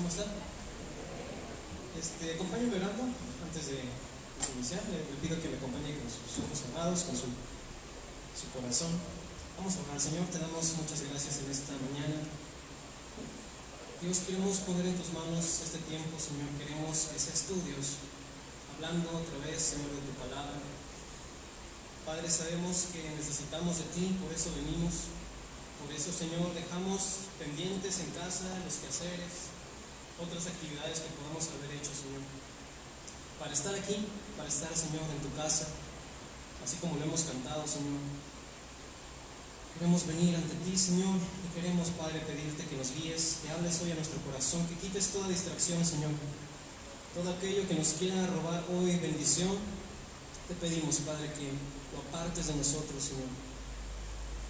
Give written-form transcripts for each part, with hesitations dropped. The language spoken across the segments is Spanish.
¿Cómo está? Acompáñenme orando antes de iniciar. Le pido que me acompañe con sus ojos cerrados, con su corazón. Vamos a orar. Señor, te damos muchas gracias en esta mañana. Dios, queremos poner en tus manos este tiempo, Señor. Queremos que seas tú, Dios, hablando otra vez, Señor, de tu palabra. Padre, sabemos que necesitamos de ti, por eso venimos. Por eso, Señor, dejamos pendientes en casa los quehaceres, otras actividades que podamos haber hecho, Señor, para estar aquí, para estar, Señor, en tu casa, así como lo hemos cantado, Señor. Queremos venir ante ti, Señor, y queremos, Padre, pedirte que nos guíes, que hables hoy a nuestro corazón, que quites toda distracción, Señor. Todo aquello que nos quiera robar hoy bendición, te pedimos, Padre, que lo apartes de nosotros, Señor.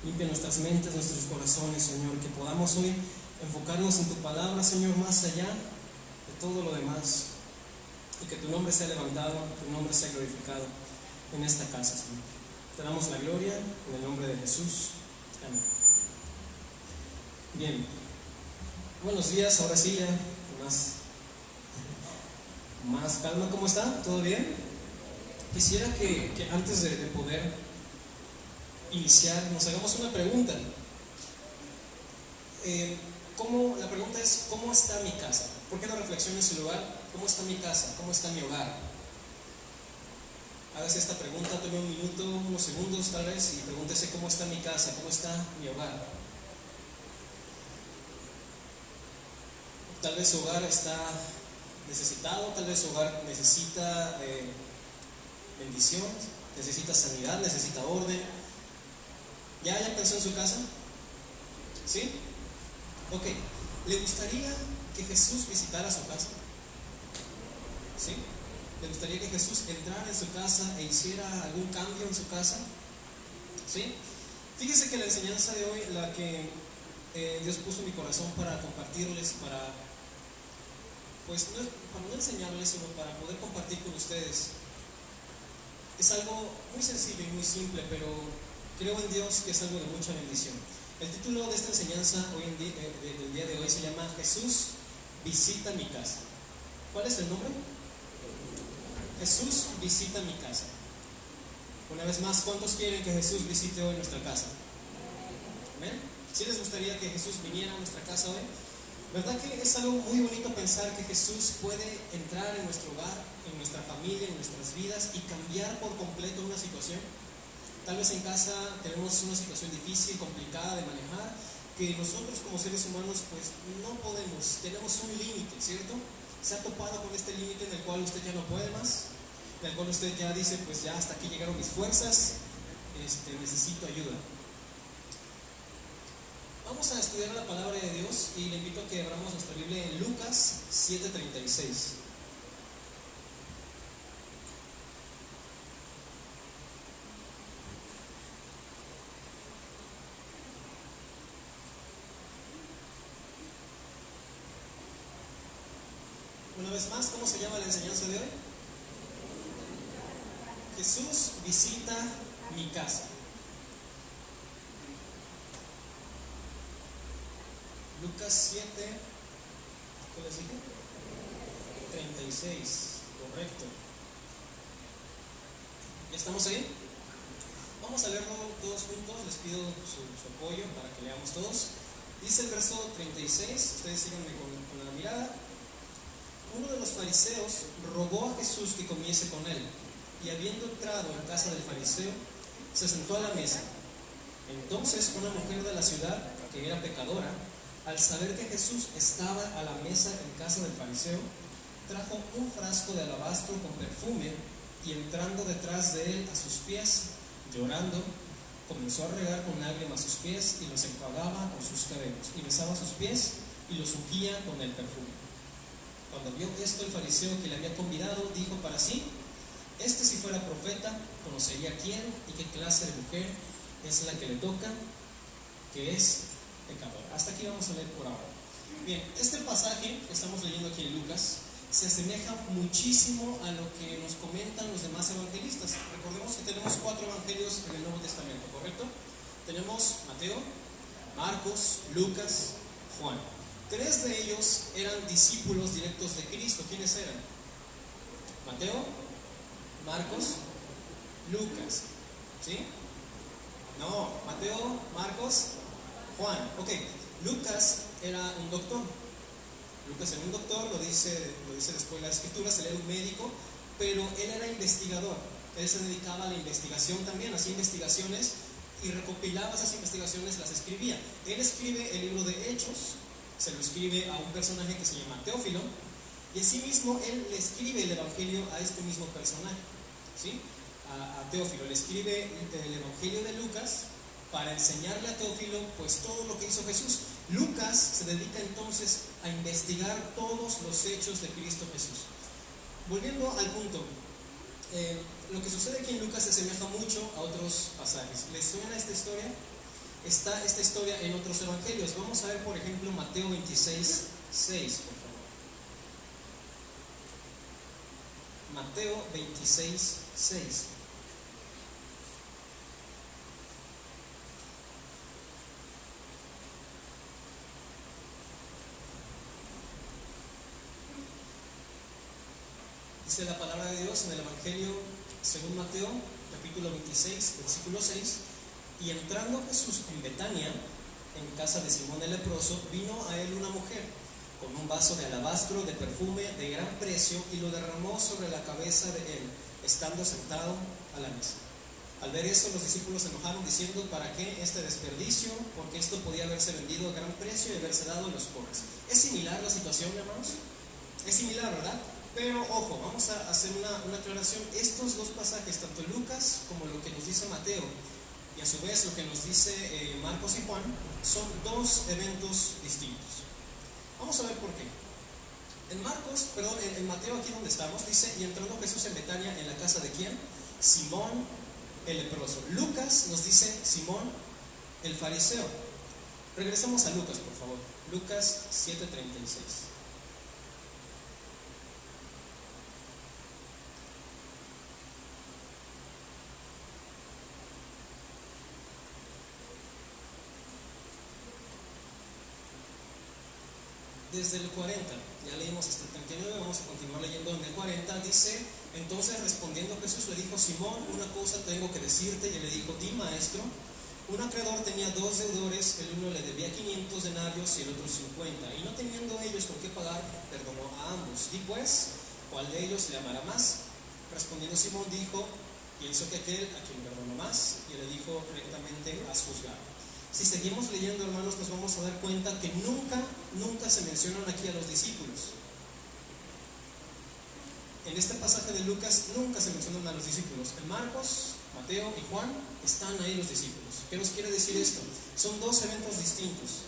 Limpia nuestras mentes, nuestros corazones, Señor, que podamos hoy enfocarnos en tu palabra, Señor, más allá de todo lo demás, y que tu nombre sea levantado, tu nombre sea glorificado en esta casa, Señor. Te damos la gloria en el nombre de Jesús. Amén. Bien, buenos días, ahora sí ya más calma. ¿Cómo está? ¿Todo bien? Quisiera que antes de poder iniciar nos hagamos una pregunta. La pregunta es: ¿cómo está mi casa? ¿Por qué no reflexione en su lugar? ¿Cómo está mi casa? ¿Cómo está mi hogar? Hágase esta pregunta, tome un minuto, unos segundos tal vez, y pregúntese: ¿cómo está mi casa? ¿Cómo está mi hogar? Tal vez su hogar está necesitado, tal vez su hogar necesita bendición, necesita sanidad, necesita orden. ¿Ya pensó en su casa? ¿Sí? Ok. ¿Le gustaría que Jesús visitara su casa? ¿Sí? ¿Le gustaría que Jesús entrara en su casa e hiciera algún cambio en su casa? ¿Sí? Fíjese que la enseñanza de hoy, la que Dios puso en mi corazón para compartirles, para no enseñarles, sino para poder compartir con ustedes, es algo muy sencillo y muy simple, pero creo en Dios que es algo de mucha bendición. El título de esta enseñanza del día de hoy se llama Jesús visita mi casa. ¿Cuál es el nombre? Jesús visita mi casa. Una vez más, ¿cuántos quieren que Jesús visite hoy nuestra casa? ¿Amén? ¿Sí les gustaría que Jesús viniera a nuestra casa hoy? ¿Verdad que es algo muy bonito pensar que Jesús puede entrar en nuestro hogar, en nuestra familia, en nuestras vidas y cambiar por completo una situación? Tal vez en casa tenemos una situación difícil, complicada de manejar, que nosotros como seres humanos pues no podemos, tenemos un límite, ¿cierto? Se ha topado con este límite en el cual usted ya no puede más, en el cual usted ya dice: pues ya hasta aquí llegaron mis fuerzas, necesito ayuda. Vamos a estudiar la palabra de Dios y le invito a que abramos nuestra Biblia en Lucas 7:36. Una vez más, ¿cómo se llama la enseñanza de hoy? Jesús visita mi casa. Lucas 7, ¿qué les dije? 36, correcto. ¿Ya estamos ahí? Vamos a leerlo todos juntos, les pido su apoyo para que leamos todos. Dice el verso 36, ustedes síganme con la mirada. Uno de los fariseos rogó a Jesús que comiese con él, y habiendo entrado en casa del fariseo, se sentó a la mesa. Entonces una mujer de la ciudad, que era pecadora, al saber que Jesús estaba a la mesa en casa del fariseo, trajo un frasco de alabastro con perfume, y entrando detrás de él a sus pies, llorando, comenzó a regar con lágrimas sus pies y los enjuagaba con sus cabellos, y besaba sus pies y los ungía con el perfume. Cuando vio esto el fariseo que le había convidado, dijo para sí: si fuera profeta, conocería quién y qué clase de mujer es la que le toca, que es pecadora. Hasta aquí vamos a leer por ahora. Bien, este pasaje que estamos leyendo aquí en Lucas se asemeja muchísimo a lo que nos comentan los demás evangelistas. Recordemos que tenemos 4 evangelios en el Nuevo Testamento, ¿correcto? Tenemos Mateo, Marcos, Lucas, Juan. 3 de ellos eran discípulos directos de Cristo. ¿Quiénes eran? Mateo, Marcos, Lucas. ¿Sí? No, Mateo, Marcos, Juan. Ok, Lucas era un doctor. Lucas era un doctor, lo dice después la escritura, él era un médico, pero él era investigador. Él se dedicaba a la investigación también, hacía investigaciones y recopilaba esas investigaciones, las escribía. Él escribe el libro de Hechos, se lo escribe a un personaje que se llama Teófilo, y asimismo él le escribe el evangelio a este mismo personaje, ¿sí? A Teófilo le escribe el evangelio de Lucas para enseñarle a Teófilo pues todo lo que hizo Jesús. Lucas se dedica entonces a investigar todos los hechos de Cristo Jesús. Volviendo al punto, lo que sucede aquí en Lucas se asemeja mucho a otros pasajes. ¿Les suena esta historia? Está esta historia en otros evangelios. Vamos a ver, por ejemplo, Mateo 26, 6, por favor. Mateo 26, 6. Dice la palabra de Dios en el Evangelio según Mateo, capítulo 26, versículo 6. Y entrando Jesús en Betania, en casa de Simón el leproso, vino a él una mujer con un vaso de alabastro de perfume de gran precio y lo derramó sobre la cabeza de él, estando sentado a la mesa. Al ver esto, los discípulos se enojaron diciendo: ¿para qué este desperdicio? Porque esto podía haberse vendido a gran precio y haberse dado a los pobres. ¿Es similar la situación, hermanos? Es similar, ¿verdad? Pero ojo, vamos a hacer una aclaración. Estos dos pasajes, tanto Lucas como lo que nos dice Mateo, y a su vez lo que nos dice Marcos y Juan, son dos eventos distintos. Vamos a ver por qué. En Mateo, aquí donde estamos, dice: y entrando Jesús en Betania, ¿en la casa de quién? Simón el leproso. Lucas nos dice Simón el fariseo. Regresemos a Lucas, por favor. Lucas 7:36. Desde el 40, ya leímos hasta el 39, vamos a continuar leyendo en el 40, dice: entonces respondiendo Jesús le dijo: Simón, una cosa tengo que decirte. Y él le dijo: di, maestro. Un acreedor tenía 2 deudores, el uno le debía 500 denarios y el otro 50, y no teniendo ellos con qué pagar, perdonó a ambos. Di pues, ¿cuál de ellos le amará más? Respondiendo Simón dijo: pienso que aquel a quien perdonó más. Y él le dijo: rectamente has juzgado. Si seguimos leyendo, hermanos, nos vamos a dar cuenta que nunca se mencionan aquí a los discípulos. En este pasaje de Lucas nunca se mencionan a los discípulos. En Marcos, Mateo y Juan están ahí los discípulos. ¿Qué nos quiere decir esto? Son dos eventos distintos.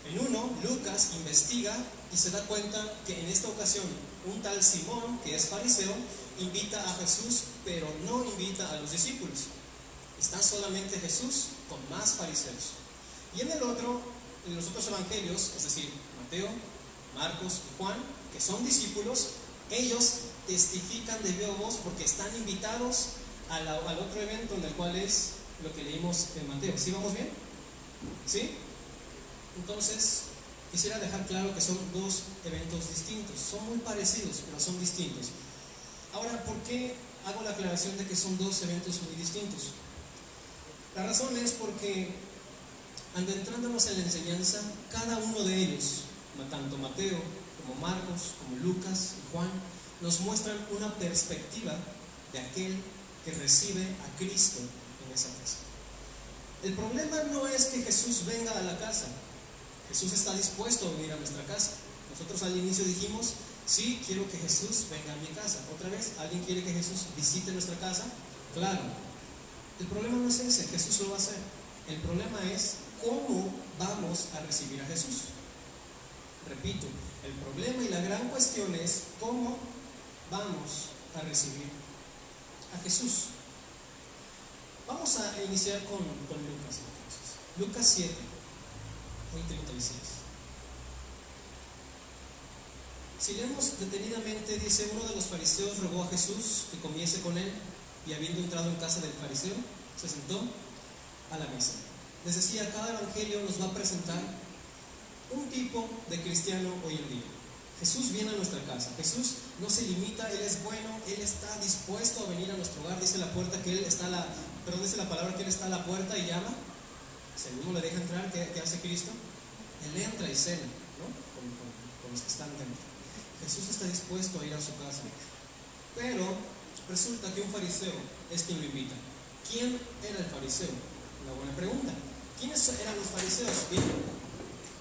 En uno, Lucas investiga y se da cuenta que en esta ocasión un tal Simón, que es fariseo, invita a Jesús, pero no invita a los discípulos. Está solamente Jesús con más fariseos. Y en los otros evangelios, es decir, Mateo, Marcos y Juan, que son discípulos, ellos testifican de viva voz porque están invitados al otro evento, en el cual es lo que leímos en Mateo. ¿Sí vamos bien? ¿Sí? Entonces, quisiera dejar claro que son dos eventos distintos. Son muy parecidos, pero son distintos. Ahora, ¿por qué hago la aclaración de que son dos eventos muy distintos? La razón es porque, adentrándonos en la enseñanza, cada uno de ellos, tanto Mateo como Marcos, como Lucas y Juan, nos muestran una perspectiva de aquel que recibe a Cristo en esa casa. El problema no es que Jesús venga a la casa. Jesús está dispuesto a venir a nuestra casa. Nosotros al inicio dijimos: sí, quiero que Jesús venga a mi casa. Otra vez, ¿alguien quiere que Jesús visite nuestra casa? Claro. El problema no es ese, Jesús lo va a hacer. El problema es cómo vamos a recibir a Jesús. Repito, el problema y la gran cuestión es cómo vamos a recibir a Jesús. Vamos a iniciar con Lucas entonces. Lucas 7, 36. Si leemos detenidamente, dice: uno de los fariseos rogó a Jesús que comiese con él, y habiendo entrado en casa del fariseo, se sentó a la mesa. Les decía, cada evangelio nos va a presentar un tipo de cristiano hoy en día. Jesús viene a nuestra casa. Jesús no se limita, Él es bueno, Él está dispuesto a venir a nuestro hogar. Dice la puerta que Él está dice la palabra que Él está a la puerta y llama. Si alguno le deja entrar, ¿qué hace Cristo? Él entra y cena, ¿no? Con los que están dentro. Jesús está dispuesto a ir a su casa. Pero resulta que un fariseo es quien lo invita. ¿Quién era el fariseo? Una buena pregunta. ¿Quiénes eran los fariseos? Bien,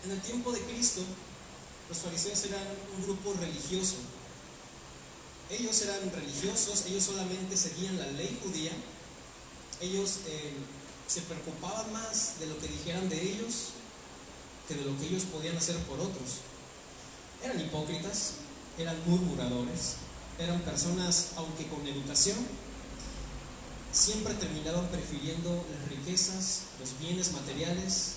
en el tiempo de Cristo, los fariseos eran un grupo religioso. Ellos eran religiosos, ellos solamente seguían la ley judía. Ellos se preocupaban más de lo que dijeran de ellos que de lo que ellos podían hacer por otros. Eran hipócritas, eran murmuradores, eran personas, aunque con educación, siempre terminaban prefiriendo las riquezas, los bienes materiales.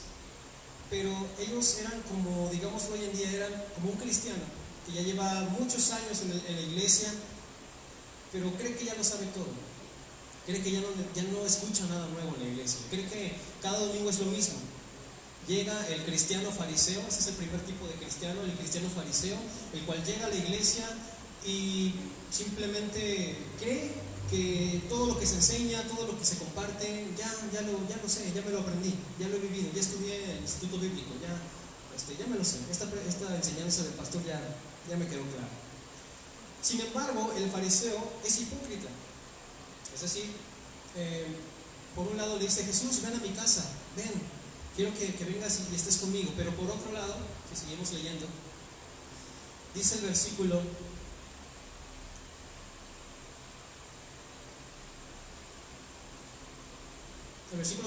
Pero ellos eran como, digamos hoy en día, eran como un cristiano que ya lleva muchos años en la iglesia, pero cree que ya lo sabe todo. Cree que ya no escucha nada nuevo en la iglesia. Cree que cada domingo es lo mismo. Llega el cristiano fariseo, ese es el primer tipo de cristiano, el cristiano fariseo, el cual llega a la iglesia y simplemente cree que todo lo que se enseña, todo lo que se comparte, ya lo sé, ya me lo aprendí, ya lo he vivido, ya estudié en el instituto bíblico, ya me lo sé, esta enseñanza del pastor ya me quedó clara. Sin embargo, el fariseo es hipócrita. Es decir, por un lado le dice: Jesús, ven a mi casa, ven, quiero que vengas y estés conmigo. Pero por otro lado, que seguimos leyendo, dice el versículo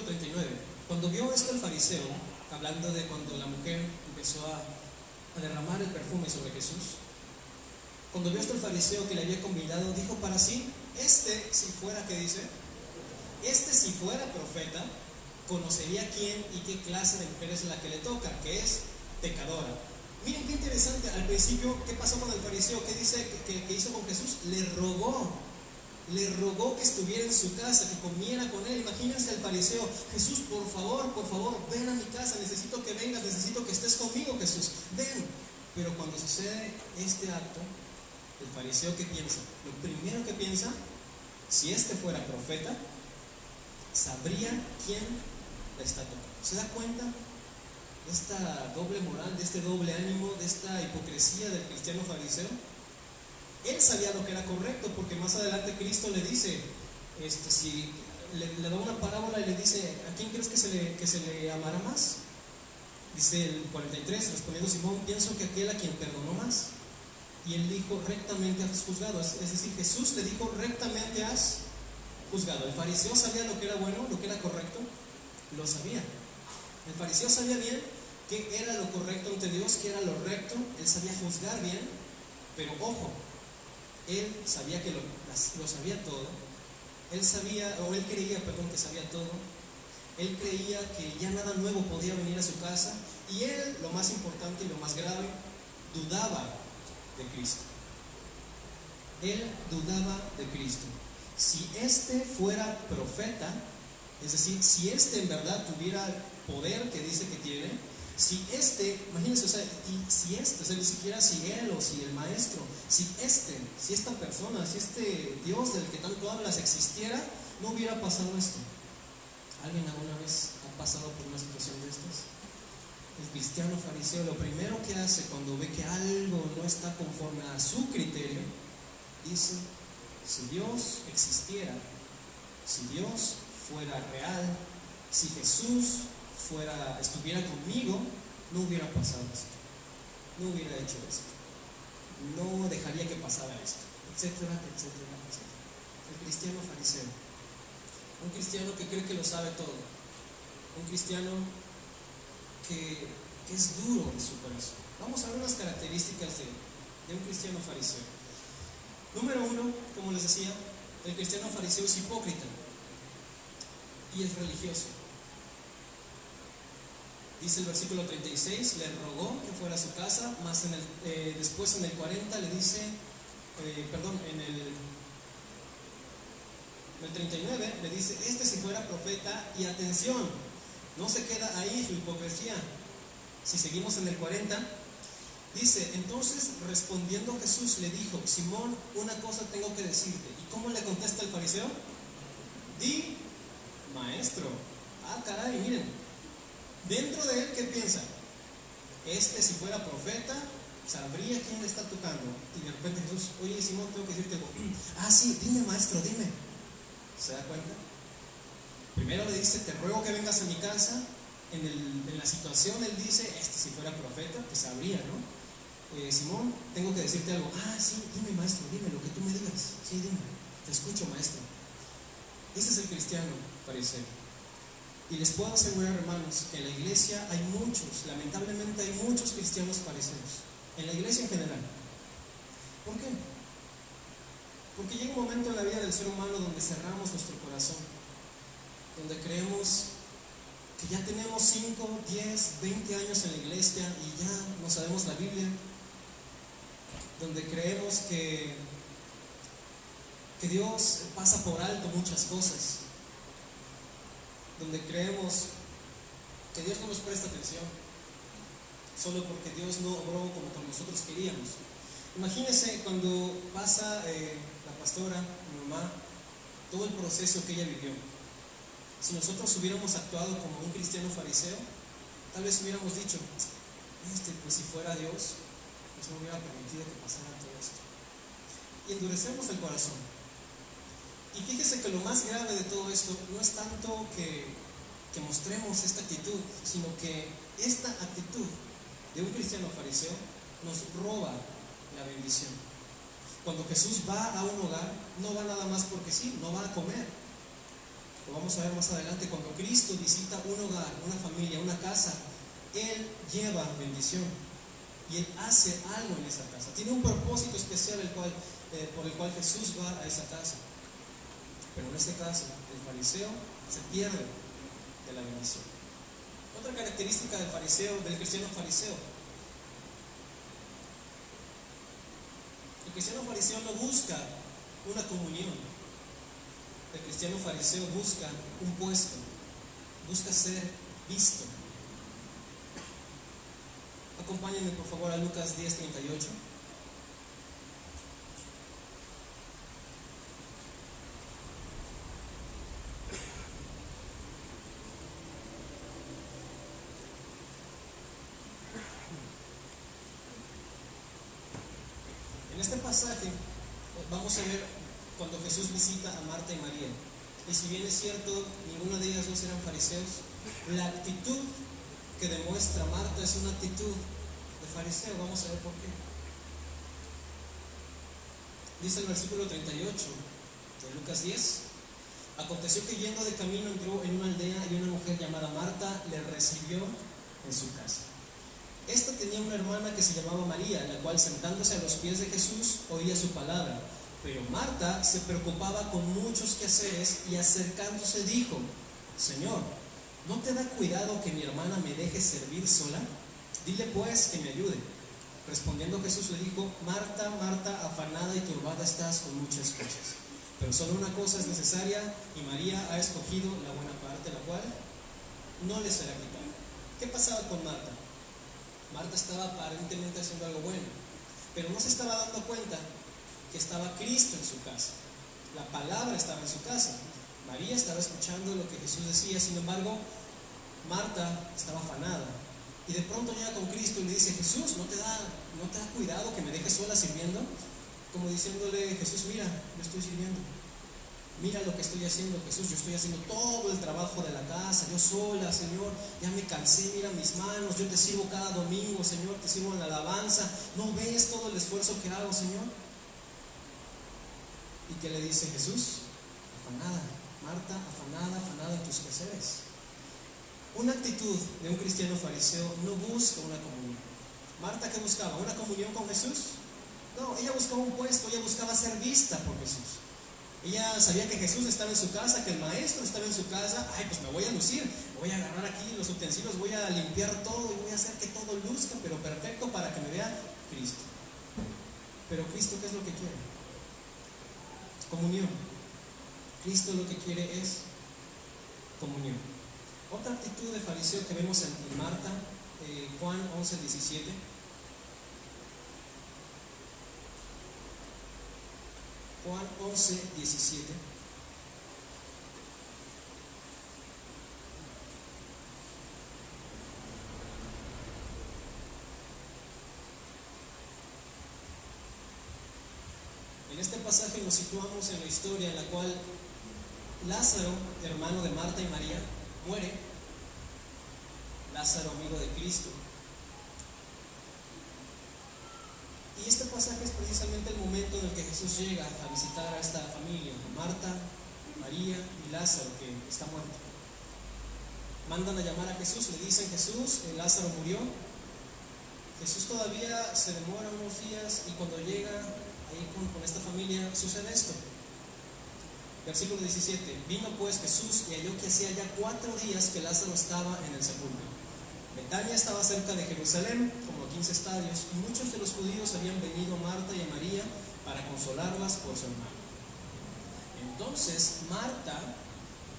39. Cuando vio esto el fariseo, hablando de cuando la mujer empezó a derramar el perfume sobre Jesús, cuando vio esto el fariseo que le había convidado, dijo para sí: si fuera profeta, conocería quién y qué clase de mujer es la que le toca, que es pecadora. Miren qué interesante. Al principio, ¿qué pasó con el fariseo? ¿Qué dice que hizo con Jesús? Le rogó que estuviera en su casa, que comiera con él. Imagínense al fariseo: Jesús, por favor, ven a mi casa, necesito que vengas, necesito que estés conmigo, Jesús, ven. Pero cuando sucede este acto, el fariseo, ¿qué piensa? Lo primero que piensa: si fuera profeta, sabría quién la está tocando. ¿Se da cuenta de esta doble moral, de este doble ánimo, de esta hipocresía del cristiano fariseo? Él sabía lo que era correcto, porque más adelante Cristo le dice, si le da una parábola y le dice: ¿a quién crees que se le amará más? Dice el 43, respondiendo Simón: pienso que aquel a quien perdonó más. Y él dijo: rectamente has juzgado. Es decir, Jesús le dijo: rectamente has juzgado. El fariseo sabía lo que era bueno, lo que era correcto, lo sabía. El fariseo sabía bien qué era lo correcto ante Dios, qué era lo recto. Él sabía juzgar bien, pero ojo, él sabía que lo sabía todo. Él creía que sabía todo. Él creía que ya nada nuevo podía venir a su casa. Y él, lo más importante y lo más grave, dudaba de Cristo. Él dudaba de Cristo. Si fuera profeta, es decir, si en verdad tuviera poder que dice que tiene, imagínense, ni siquiera si él o si el maestro, si esta persona, si este Dios del que tanto hablas existiera, no hubiera pasado esto. ¿Alguien alguna vez ha pasado por una situación de estas? El cristiano fariseo lo primero que hace cuando ve que algo no está conforme a su criterio, dice: si Dios existiera, si Dios fuera real, si Jesús estuviera conmigo, no hubiera pasado esto, no hubiera hecho esto, no dejaría que pasara esto, etcétera, etcétera, etcétera. El cristiano fariseo, un cristiano que cree que lo sabe todo, un cristiano que es duro en su corazón. Vamos a ver unas características de un cristiano fariseo. Número 1, como les decía, el cristiano fariseo es hipócrita y es religioso. Dice el versículo 36, le rogó que fuera a su casa, más después en el 40 le dice, en el 39 le dice: si fuera profeta. Y atención, no se queda ahí su hipocresía, Si seguimos en el 40, dice: entonces respondiendo Jesús le dijo: Simón, una cosa tengo que decirte. ¿Y cómo le contesta el fariseo? Di, maestro. Ah, caray, miren. Dentro de él, ¿qué piensa? Si fuera profeta, sabría quién le está tocando. Y de repente Jesús: oye, Simón, tengo que decirte algo. Ah, sí, dime, maestro, dime. ¿Se da cuenta? Primero le dice: te ruego que vengas a mi casa. En la situación él dice: si fuera profeta, pues sabría, ¿no? Simón, tengo que decirte algo. Ah, sí, dime, maestro, dime lo que tú me digas. Sí, dime, te escucho, maestro. Ese es el cristiano fariseo. Y les puedo asegurar, hermanos, que en la iglesia hay muchos, lamentablemente hay muchos cristianos fariseos. En la iglesia en general. ¿Por qué? Porque llega un momento en la vida del ser humano donde cerramos nuestro corazón, donde creemos que ya tenemos 5, 10, 20 años en la iglesia y ya no sabemos la Biblia, donde creemos que Dios pasa por alto muchas cosas, donde creemos que Dios no nos presta atención, solo porque Dios no obró como nosotros queríamos. Imagínense cuando pasa la pastora, mi mamá, todo el proceso que ella vivió. Si nosotros hubiéramos actuado como un cristiano fariseo, tal vez hubiéramos dicho: pues si fuera Dios, pues no hubiera permitido que pasara todo esto. Y endurecemos el corazón. Y fíjese que lo más grave de todo esto no es tanto que mostremos esta actitud, sino que esta actitud de un cristiano fariseo nos roba la bendición. Cuando Jesús va a un hogar, no va nada más porque sí, no va a comer. Lo vamos a ver más adelante. Cuando Cristo visita un hogar, una familia, una casa, Él lleva bendición y Él hace algo en esa casa. Tiene un propósito especial por el cual Jesús va a esa casa. Pero en este caso, el fariseo se pierde de la bendición. Otra característica del cristiano fariseo: el cristiano fariseo no busca una comunión. El cristiano fariseo busca un puesto, busca ser visto. Acompáñenme por favor a Lucas 10:38. En este pasaje vamos a ver cuando Jesús visita a Marta y María. Y si bien es cierto, ninguna de ellas dos eran fariseos, la actitud que demuestra Marta es una actitud de fariseo. Vamos a ver por qué. Dice el versículo 38 de Lucas 10: aconteció que yendo de camino entró en una aldea y una mujer llamada Marta le recibió en su casa. Esta tenía una hermana que se llamaba María, la cual sentándose a los pies de Jesús oía su palabra. Pero Marta se preocupaba con muchos quehaceres y acercándose dijo: Señor, ¿no te da cuidado que mi hermana me deje servir sola? Dile pues que me ayude. Respondiendo Jesús le dijo: Marta, Marta, afanada y turbada estás con muchas cosas, pero solo una cosa es necesaria, y María ha escogido la buena parte, la cual no le será quitada. ¿Qué pasaba con Marta? Marta estaba aparentemente haciendo algo bueno, pero no se estaba dando cuenta que estaba Cristo en su casa. La palabra estaba en su casa. María estaba escuchando lo que Jesús decía. Sin embargo, Marta estaba afanada. Y de pronto llega con Cristo y le dice: Jesús, ¿no te da cuidado que me dejes sola sirviendo? Como diciéndole: Jesús, mira, yo estoy sirviendo. Mira lo que estoy haciendo, Jesús. Yo estoy haciendo todo el trabajo de la casa, yo sola, Señor. Ya me cansé, mira mis manos. Yo te sirvo cada domingo, Señor. Te sirvo en la alabanza. ¿No ves todo el esfuerzo que hago, Señor? ¿Y qué le dice Jesús? Afanada, Marta, afanada en tus quehaceres. Una actitud de un cristiano fariseo no busca una comunión. Marta, ¿qué buscaba? ¿Una comunión con Jesús? No, ella buscaba un puesto, ella buscaba ser vista por Jesús. Ella sabía que Jesús estaba en su casa, que el maestro estaba en su casa. Ay, pues me voy a lucir, voy a agarrar aquí los utensilios, voy a limpiar todo y voy a hacer que todo luzca, pero perfecto, para que me vea Cristo. Pero Cristo, ¿qué es lo que quiere? Comunión. Cristo lo que quiere es comunión. Otra actitud de fariseo que vemos en Marta Juan 11:17. Juan 11:17. En este pasaje nos situamos en la historia en la cual Lázaro, hermano de Marta y María, muere. Lázaro, amigo de Cristo. Y este pasaje es precisamente el momento en el que Jesús llega a visitar a esta familia, Marta, María y Lázaro, que está muerto. Mandan a llamar a Jesús, le dicen: Jesús, Lázaro murió. Jesús todavía se demora unos días y cuando llega ahí con esta familia sucede esto. Versículo 17. Vino pues Jesús y halló que hacía ya 4 días que Lázaro estaba en el sepulcro. Betania estaba cerca de Jerusalén, como a 15 estadios, y muchos de los judíos habían venido a Marta y a María para consolarlas por su hermano. Entonces Marta,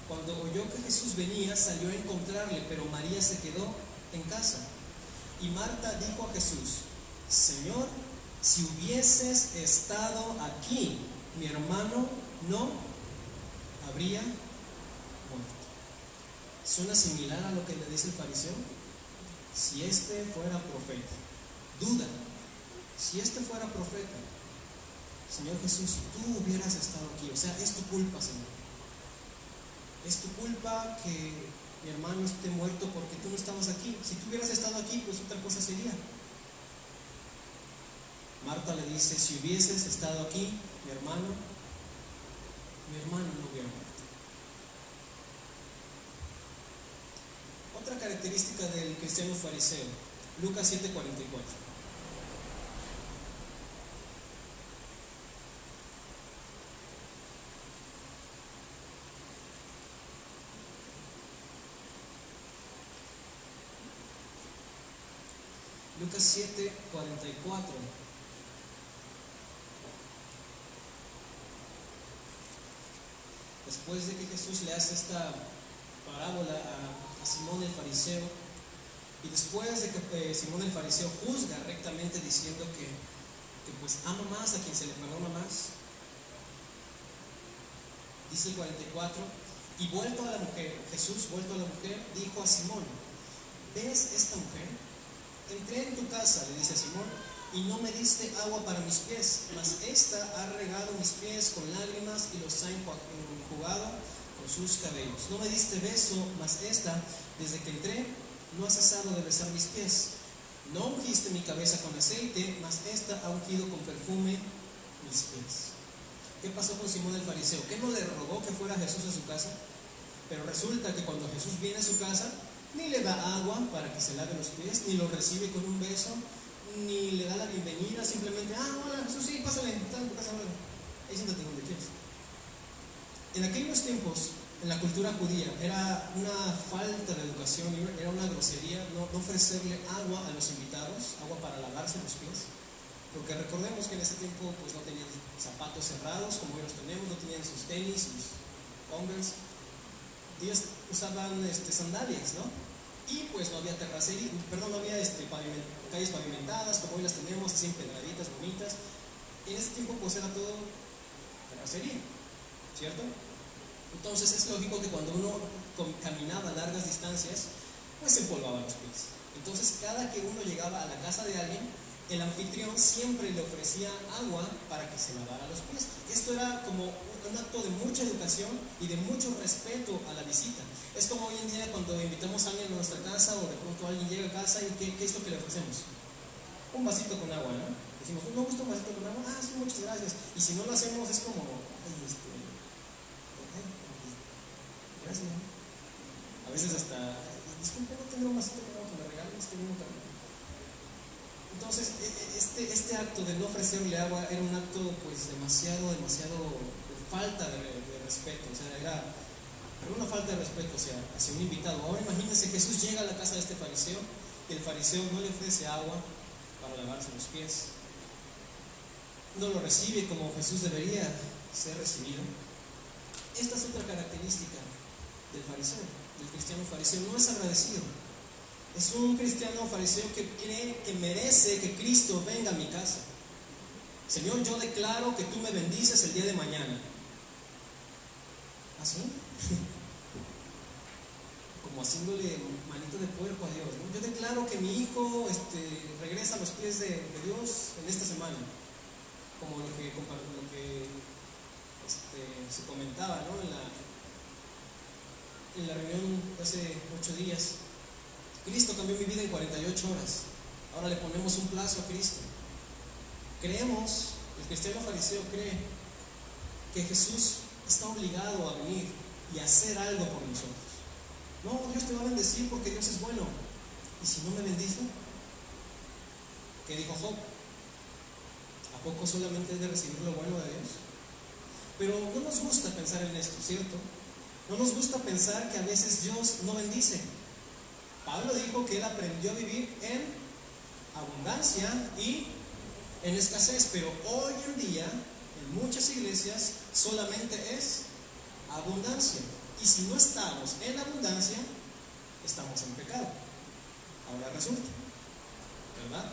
cuando oyó que Jesús venía, salió a encontrarle, pero María se quedó en casa. Y Marta dijo a Jesús: Señor, si hubieses estado aquí, mi hermano no habría muerto. ¿Suena similar a lo que le dice el fariseo? Si este fuera profeta, duda, si este fuera profeta, Señor Jesús, si tú hubieras estado aquí, o sea, es tu culpa, Señor. Es tu culpa que mi hermano esté muerto porque tú no estabas aquí. Si tú hubieras estado aquí, pues otra cosa sería. Marta le dice: si hubieses estado aquí, mi hermano no hubiera muerto. Otra característica del cristiano fariseo, Lucas 7:44. Lucas 7:44. Después de que Jesús le hace esta parábola a Simón el fariseo, y después de que Simón el fariseo juzga rectamente diciendo que pues ama más a quien se le perdona más, dice el 44: y vuelto a la mujer, Jesús vuelto a la mujer, dijo a Simón: ¿ves esta mujer? Entré en tu casa, le dice a Simón, y no me diste agua para mis pies, mas esta ha regado mis pies con lágrimas y los ha enjugado con sus cabellos. No me diste beso, mas esta, desde que entré, no ha cesado de besar mis pies. No ungiste mi cabeza con aceite, mas esta ha ungido con perfume mis pies. ¿Qué pasó con Simón el fariseo? ¿Qué no le rogó que fuera Jesús a su casa? Pero resulta que cuando Jesús viene a su casa, ni le da agua para que se lave los pies, ni lo recibe con un beso, ni le da la bienvenida, simplemente: hola Jesús, sí, pásale, está en tu casa, bueno, ahí siéntate donde quieras. En aquellos tiempos, en la cultura judía, era una falta de educación, era una grosería no ofrecerle agua a los invitados, agua para lavarse los pies, porque recordemos que en ese tiempo pues no tenían zapatos cerrados como hoy los tenemos, no tenían sus tenis, sus Converse. Ellos usaban sandalias, ¿no? Y pues no había terracería, no había calles pavimentadas como hoy las tenemos, así empedraditas, bonitas. Y en ese tiempo pues era todo terracería, ¿cierto? Entonces es lógico que cuando uno caminaba largas distancias, pues se empolvaba los pies. Entonces cada que uno llegaba a la casa de alguien, el anfitrión siempre le ofrecía agua para que se lavara los pies. Esto era como un acto de mucha educación y de mucho respeto a la visita. Es como hoy en día cuando invitamos a alguien a nuestra casa o de pronto alguien llega a casa y ¿qué es lo que le ofrecemos? Un vasito con agua, ¿no? Decimos: ¿no gusta un vasito con agua? Sí, muchas gracias. Y si no lo hacemos es como: gracias. A veces hasta: disculpe, no tengo un vasito con agua que me regalen, estoy bien caliente. Entonces, este acto de no ofrecerle agua era un acto pues demasiado falta de respeto, o sea, era una falta de respeto hacia un invitado. Ahora imagínense, Jesús llega a la casa de este fariseo y el fariseo no le ofrece agua para lavarse los pies, no lo recibe como Jesús debería ser recibido. Esta es otra característica del fariseo, del cristiano fariseo: no es agradecido. Es un cristiano fariseo que cree que merece que Cristo venga a mi casa. Señor, yo declaro que tú me bendices el día de mañana. ¿Así? Como haciéndole manito de puerco a Dios, ¿no? Yo declaro que mi hijo regresa a los pies de Dios en esta semana. Como lo que se comentaba, ¿no? En la reunión de hace 8 días. Cristo cambió mi vida en 48 horas. Ahora le ponemos un plazo a Cristo. Creemos, el cristiano fariseo cree que Jesús está obligado a venir y a hacer algo por nosotros. No, Dios te va a bendecir porque Dios es bueno. ¿Y si no me bendice? ¿Qué dijo Job? ¿A poco solamente he de recibir lo bueno de Dios? Pero no nos gusta pensar en esto, ¿cierto? No nos gusta pensar que a veces Dios no bendice. Pablo dijo que él aprendió a vivir en abundancia y en escasez, pero hoy en día en muchas iglesias solamente es abundancia. Y si no estamos en abundancia, estamos en pecado. Ahora resulta, ¿verdad?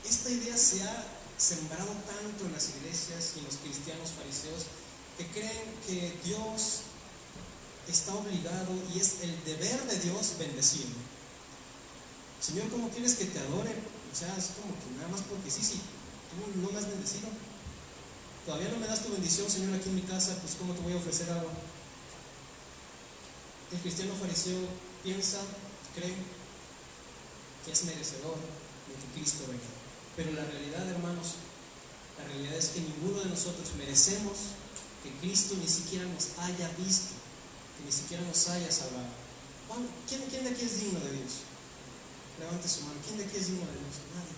Esta idea se ha sembrado tanto en las iglesias y en los cristianos fariseos que creen que Dios está obligado y es el deber de Dios bendecirme. Señor, ¿cómo quieres que te adore? O sea, es como que nada más porque sí, tú no me has bendecido. Todavía no me das tu bendición, Señor, aquí en mi casa, pues ¿cómo te voy a ofrecer agua? El cristiano fariseo piensa, cree que es merecedor de que Cristo venga. Pero la realidad, hermanos, la realidad es que ninguno de nosotros merecemos que Cristo ni siquiera nos haya visto, que ni siquiera nos haya salvado. ¿Quién de aquí es digno de Dios? Levante su mano. ¿Quién de aquí es digno de Dios? Nadie.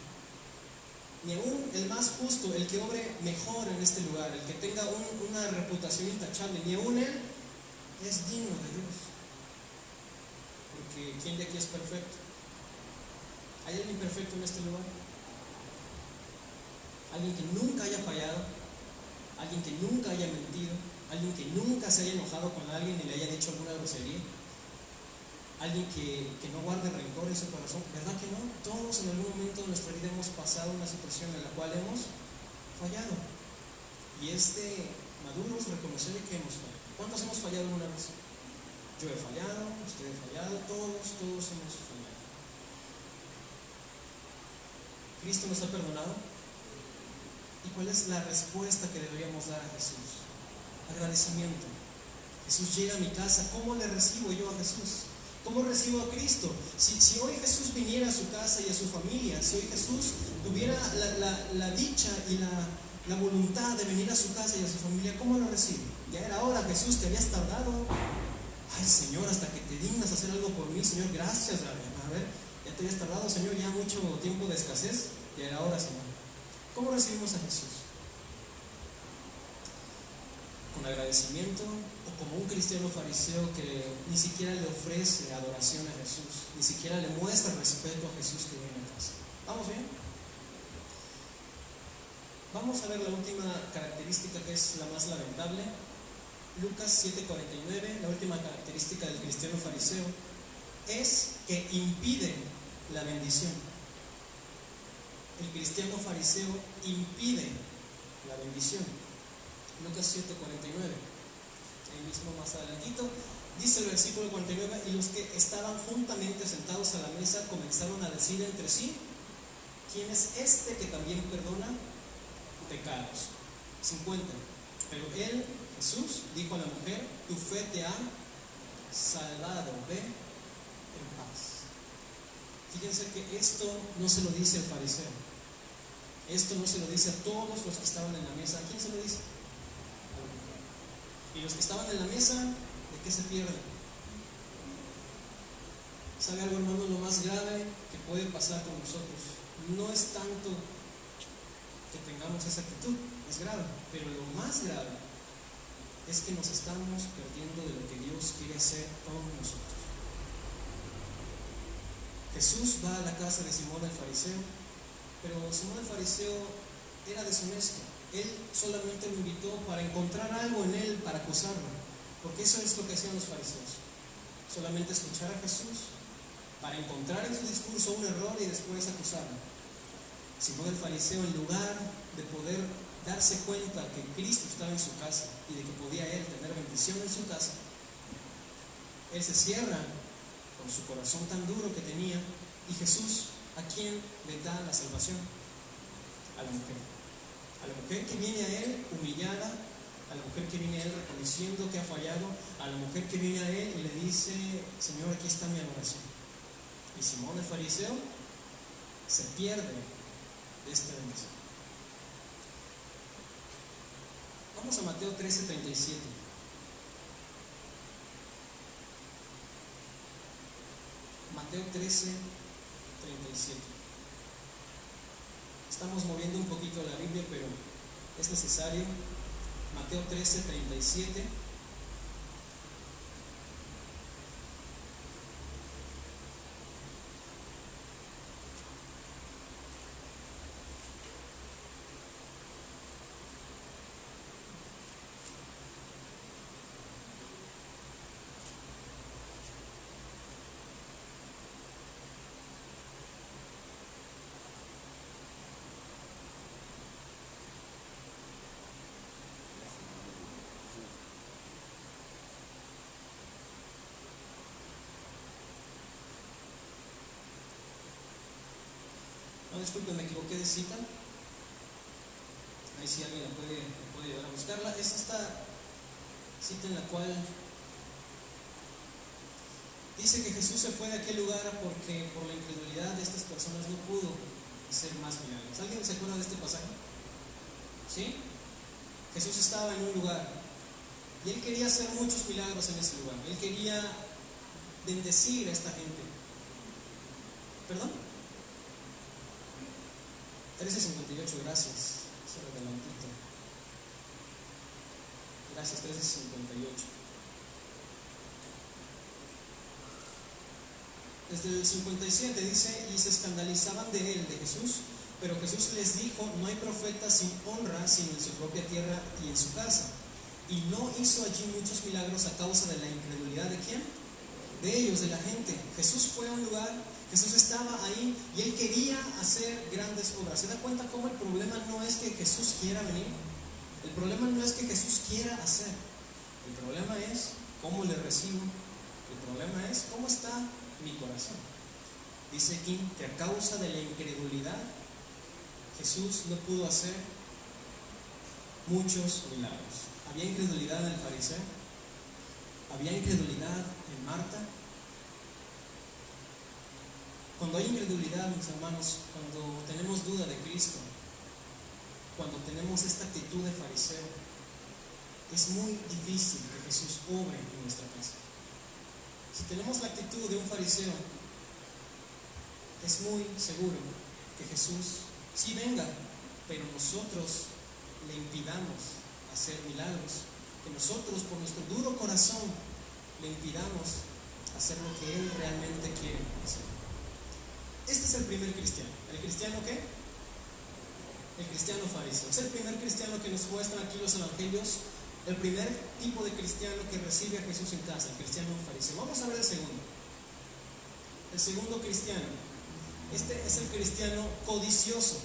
Ni aún el más justo, el que obre mejor en este lugar, el que tenga una reputación intachable, ni aún él es digno de Dios. Porque ¿quién de aquí es perfecto? ¿Hay alguien perfecto en este lugar? ¿Alguien que nunca haya fallado? ¿Alguien que nunca haya mentido? ¿Alguien que nunca se haya enojado con alguien y le haya dicho alguna grosería? ¿Alguien que no guarde rencor en su corazón? ¿Verdad que no? Todos en algún momento de nuestra vida hemos pasado una situación en la cual hemos fallado. Y es de maduros reconocer que hemos fallado. ¿Cuántos hemos fallado una vez? Yo he fallado, usted ha fallado, todos hemos fallado. ¿Cristo nos ha perdonado? ¿Y cuál es la respuesta que deberíamos dar a Jesús? Agradecimiento. Jesús llega a mi casa, ¿cómo le recibo yo a Jesús? ¿Cómo recibo a Cristo? Si hoy Jesús viniera a su casa y a su familia, si hoy Jesús tuviera la dicha y la voluntad de venir a su casa y a su familia, ¿cómo lo recibo? Ya era hora, Jesús, te habías tardado. Ay, Señor, hasta que te dignas hacer algo por mí, Señor, gracias. A ver, ya te habías tardado, Señor, ya mucho tiempo de escasez, ya era hora, Señor. ¿Cómo recibimos a Jesús? ¿Con agradecimiento o como un cristiano fariseo que ni siquiera le ofrece adoración a Jesús, ni siquiera le muestra respeto a Jesús que viene a casa? ¿Vamos bien? Vamos a ver la última característica, que es la más lamentable. Lucas 7:49, la última característica del cristiano fariseo es que impide la bendición. El cristiano fariseo impide la bendición. Lucas 7:49, ahí mismo más adelantito, dice el versículo 49: y los que estaban juntamente sentados a la mesa comenzaron a decir entre sí: ¿quién es este que también perdona pecados? 50. Pero él, Jesús, dijo a la mujer: tu fe te ha salvado, ve en paz. Fíjense que esto no se lo dice el fariseo, esto no se lo dice a todos los que estaban en la mesa. ¿A quién se lo dice? A la mujer. Y los que estaban en la mesa, ¿de qué se pierden? ¿Sabe algo, hermano? Lo más grave que puede pasar con nosotros no es tanto que tengamos esa actitud, es grave, pero lo más grave es que nos estamos perdiendo de lo que Dios quiere hacer con nosotros. Jesús va a la casa de Simón el fariseo, pero Simón el fariseo era deshonesto. Él solamente lo invitó para encontrar algo en él para acusarlo, porque eso es lo que hacían los fariseos: solamente escuchar a Jesús para encontrar en su discurso un error y después acusarlo. Simón el fariseo, en lugar de poder darse cuenta que Cristo estaba en su casa y de que podía él tener bendición en su casa, él se cierra con su corazón tan duro que tenía. Y Jesús, ¿a quién le da la salvación? A la mujer. A la mujer que viene a él humillada, a la mujer que viene a él reconociendo que ha fallado, a la mujer que viene a él y le dice: Señor, aquí está mi adoración. Y Simón el fariseo se pierde de esta bendición. Vamos a Mateo 13:37. Mateo 13:37. Estamos moviendo un poquito la Biblia, pero es necesario. Mateo 13:37. No, disculpen, me equivoqué de cita. Ahí sí alguien me puede ayudar a buscarla. Es esta cita en la cual dice que Jesús se fue de aquel lugar porque por la incredulidad de estas personas no pudo hacer más milagros. ¿Alguien se acuerda de este pasaje? ¿Sí? Jesús estaba en un lugar y él quería hacer muchos milagros en ese lugar. Él quería bendecir a esta gente. ¿Perdón? 13:58, gracias. Se adelantito. Gracias, 13:58. Desde el 57 dice: y se escandalizaban de él, de Jesús, pero Jesús les dijo: no hay profeta sin honra sino en su propia tierra y en su casa. Y no hizo allí muchos milagros a causa de la incredulidad ¿de quién? De ellos, de la gente. Jesús fue a un lugar, Jesús estaba ahí y él quería hacer grandes obras. ¿Se da cuenta cómo el problema no es que Jesús quiera venir? El problema no es que Jesús quiera hacer. El problema es cómo le recibo. El problema es cómo está mi corazón. Dice aquí que a causa de la incredulidad Jesús no pudo hacer muchos milagros. Había incredulidad en el fariseo, había incredulidad en Marta. Cuando hay incredulidad, mis hermanos, cuando tenemos duda de Cristo, cuando tenemos esta actitud de fariseo, es muy difícil que Jesús obre en nuestra casa. Si tenemos la actitud de un fariseo, es muy seguro que Jesús sí venga, pero nosotros le impidamos hacer milagros, que nosotros por nuestro duro corazón le impidamos hacer lo que Él realmente quiere hacer. Este es el primer cristiano. ¿El cristiano qué? El cristiano fariseo. Es el primer cristiano que nos muestran aquí los evangelios. El primer tipo de cristiano que recibe a Jesús en casa, el cristiano fariseo. Vamos a ver el segundo. El segundo cristiano. Este es el cristiano codicioso.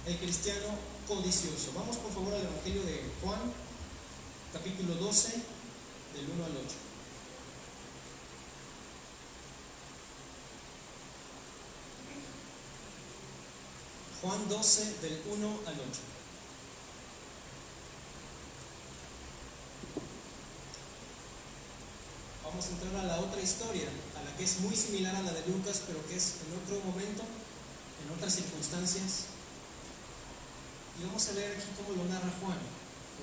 El cristiano codicioso. Vamos por favor al evangelio de Juan, capítulo 12, del 1 al 8. Juan 12, del 1 al 8. Vamos a entrar a la otra historia, a la que es muy similar a la de Lucas, pero que es en otro momento, en otras circunstancias. Y vamos a leer aquí cómo lo narra Juan,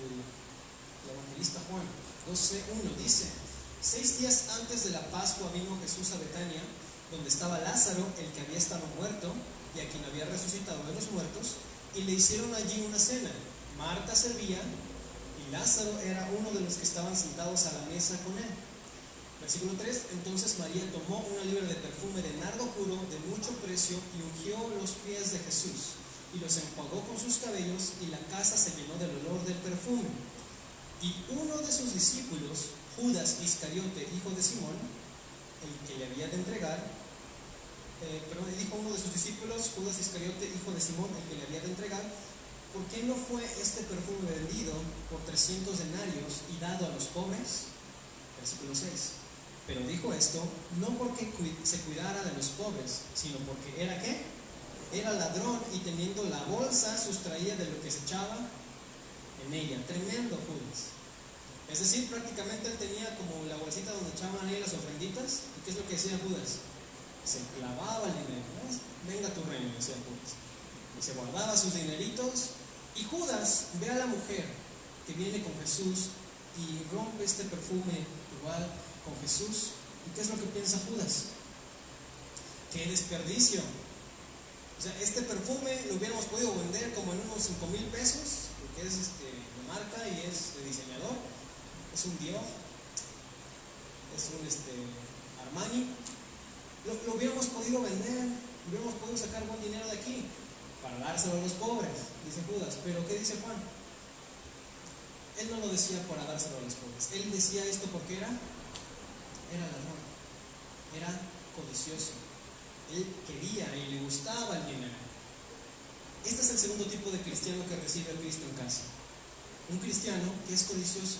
el evangelista Juan. 12:1 dice: 6 días antes de la Pascua vino Jesús a Betania, donde estaba Lázaro, el que había estado muerto y a quien había resucitado de los muertos, y le hicieron allí una cena. Marta servía y Lázaro era uno de los que estaban sentados a la mesa con él. Versículo 3: entonces María tomó una libra de perfume de nardo puro de mucho precio y ungió los pies de Jesús y los enjuagó con sus cabellos, y la casa se llenó del olor del perfume. Y uno de sus discípulos, Judas Iscariote, hijo de Simón, el que le había de entregar, y dijo uno de sus discípulos, Judas Iscariote, hijo de Simón, el que le había de entregar: ¿por qué no fue este perfume vendido por 300 denarios y dado a los pobres? Versículo 6. Pero dijo esto no porque se cuidara de los pobres, sino porque ¿era qué? Era ladrón, y teniendo la bolsa sustraía de lo que se echaba en ella. Tremendo Judas. Es decir, prácticamente él tenía como la bolsita donde echaban ahí las ofrenditas. ¿Y qué es lo que decía Judas? Se clavaba el dinero, ¿no? Venga tu reino, decía Judas. Y se guardaba sus dineritos. Y Judas ve a la mujer que viene con Jesús y rompe este perfume igual con Jesús. ¿Y qué es lo que piensa Judas? ¡Qué desperdicio! O sea, este perfume lo hubiéramos podido vender como en unos 5,000 pesos, porque es de marca y es de diseñador, es un Dior, es un Armani. Lo hubiéramos podido vender, hubiéramos podido sacar buen dinero de aquí para dárselo a los pobres, dice Judas. Pero ¿qué dice Juan? Él no lo decía para dárselo a los pobres. Él decía esto porque era ladrón, era codicioso. Él quería y le gustaba el dinero. Este es el segundo tipo de cristiano que recibe a Cristo en casa. Un cristiano que es codicioso,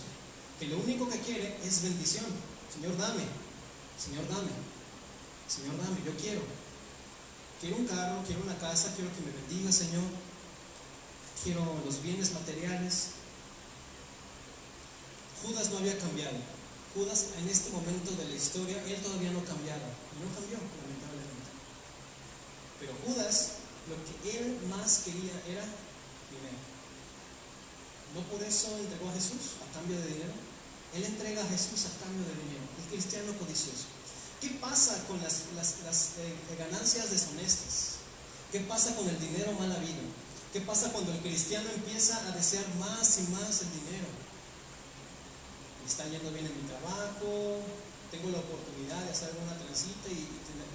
que lo único que quiere es bendición. Señor, dame. Señor, dame. Señor, dame. Yo quiero un carro, quiero una casa, quiero que me bendiga, Señor. Quiero los bienes materiales. Judas no había cambiado. Judas, en este momento de la historia, él todavía no cambiaba. Y no cambió, lamentablemente. Pero Judas, lo que él más quería era dinero. No por eso entregó a Jesús a cambio de dinero. Él entrega a Jesús a cambio de dinero. El cristiano codicioso. ¿Qué pasa con las ganancias deshonestas? ¿Qué pasa con el dinero mal habido? ¿Qué pasa cuando el cristiano empieza a desear más y más el dinero? Me está yendo bien en mi trabajo, tengo la oportunidad de hacer alguna transita y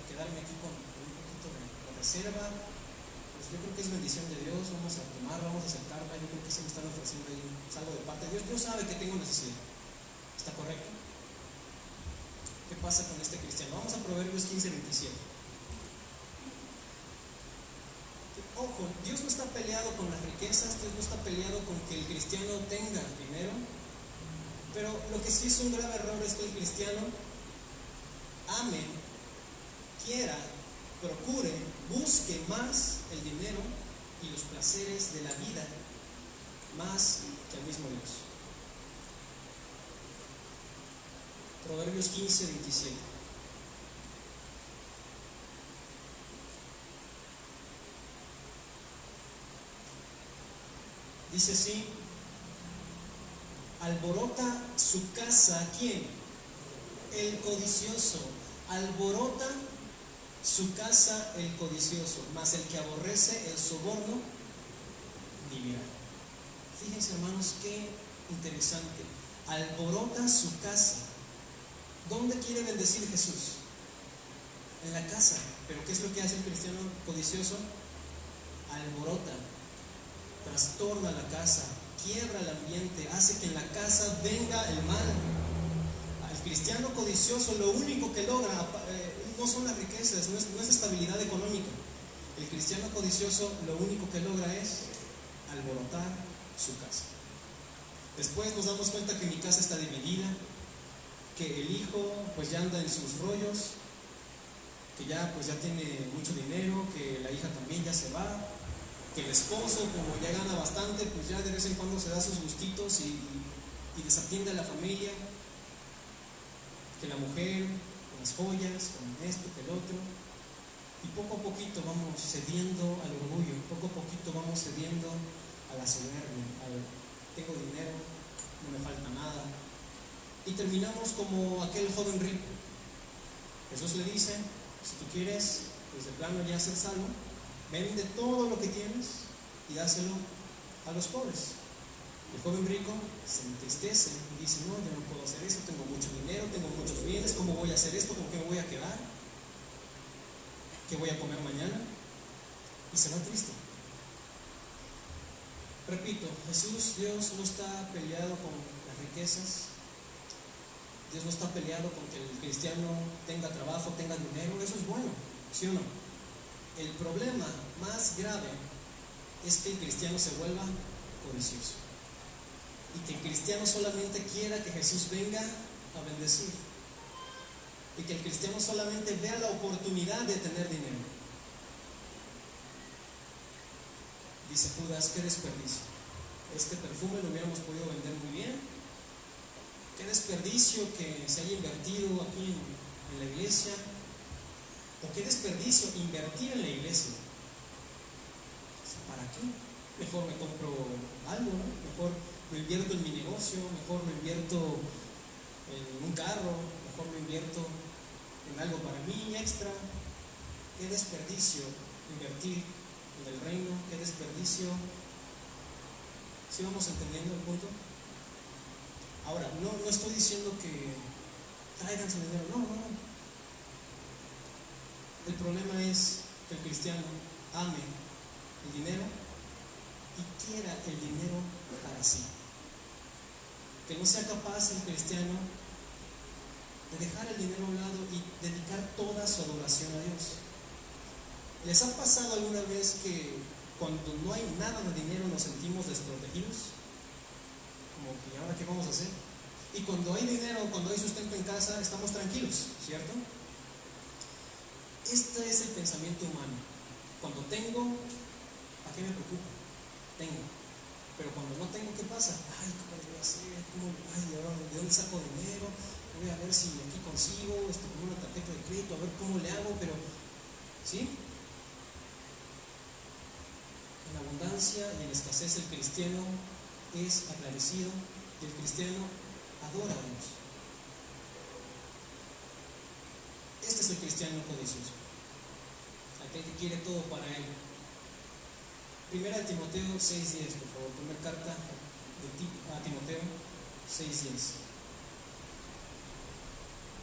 quedarme aquí con un poquito de reserva. Pues yo creo que es bendición de Dios. Vamos a tomar, vamos a aceptarla. Yo creo que se me están ofreciendo ahí algo de parte de Dios. Dios sabe que tengo necesidad. ¿Está correcto? ¿Qué pasa con este cristiano? Vamos a Proverbios 15:27. Ojo, Dios no está peleado con las riquezas, Dios no está peleado con que el cristiano tenga dinero, pero lo que sí es un grave error es que el cristiano ame, quiera, procure, busque más el dinero y los placeres de la vida más que al mismo Dios. Proverbios 15:27. Dice así: alborota su casa, ¿quién? El codicioso. Alborota su casa el codicioso, mas el que aborrece el soborno vivirá. Fíjense, hermanos, qué interesante. Alborota su casa. ¿Dónde quiere bendecir Jesús? En la casa. Pero ¿qué es lo que hace el cristiano codicioso? Alborota, trastorna la casa, quiebra el ambiente, hace que en la casa venga el mal. Al cristiano codicioso lo único que logra no son las riquezas, no es estabilidad económica. El cristiano codicioso lo único que logra es alborotar su casa. Después nos damos cuenta que mi casa está dividida, que el hijo pues ya anda en sus rollos, que ya tiene mucho dinero, que la hija también ya se va, que el esposo, como ya gana bastante, pues ya de vez en cuando se da sus gustitos y desatiende a la familia, que la mujer con las joyas, con esto, que el otro, y poco a poquito vamos cediendo al orgullo, poco a poquito vamos cediendo a la soberbia, tengo dinero, no me falta nada, y terminamos como aquel joven rico. Jesús le dice: si tú quieres, pues de plano ya ser salvo, vende todo lo que tienes y dáselo a los pobres. El joven rico se entristece y dice: no, yo no puedo hacer eso, tengo mucho dinero, tengo muchos bienes, ¿cómo voy a hacer esto? ¿Con qué me voy a quedar? ¿Qué voy a comer mañana? Y se va triste. Repito, Jesús, Dios, no está peleado con las riquezas. Dios no está peleado con que el cristiano tenga trabajo, tenga dinero, eso es bueno, ¿sí o no? El problema más grave es que el cristiano se vuelva codicioso y que el cristiano solamente quiera que Jesús venga a bendecir y que el cristiano solamente vea la oportunidad de tener dinero. Dice Judas, qué desperdicio, este perfume lo hubiéramos podido vender muy bien, qué desperdicio que se haya invertido aquí en la iglesia, o qué desperdicio invertir en la iglesia. ¿Para qué? Mejor me compro algo, ¿no? Mejor lo invierto en mi negocio, mejor lo invierto en un carro, mejor lo invierto en algo para mí extra. Qué desperdicio invertir en el reino, qué desperdicio. ¿Sí vamos entendiendo el punto? Ahora, no estoy diciendo que traigan su dinero, no. El problema es que el cristiano ame el dinero y quiera el dinero para sí. Que no sea capaz el cristiano de dejar el dinero a un lado y dedicar toda su adoración a Dios. ¿Les ha pasado alguna vez que cuando no hay nada de dinero nos sentimos desprotegidos? Como que ahora qué vamos a hacer. Y cuando hay dinero, cuando hay sustento en casa, estamos tranquilos, ¿cierto? Este es el pensamiento humano. Cuando tengo, ¿a qué me preocupa? Tengo. Pero cuando no tengo, ¿qué pasa? Ay, ¿cómo lo voy a hacer? Ahora ¿de dónde saco dinero? Voy a ver si aquí consigo con una tarjeta de crédito, a ver cómo le hago, pero ¿sí? En abundancia y en escasez el cristiano es agradecido y el cristiano adora a Dios. Este es el cristiano codicioso, aquel que quiere todo para él. Primera de Timoteo 6:10, por favor, primera carta a Timoteo 6:10.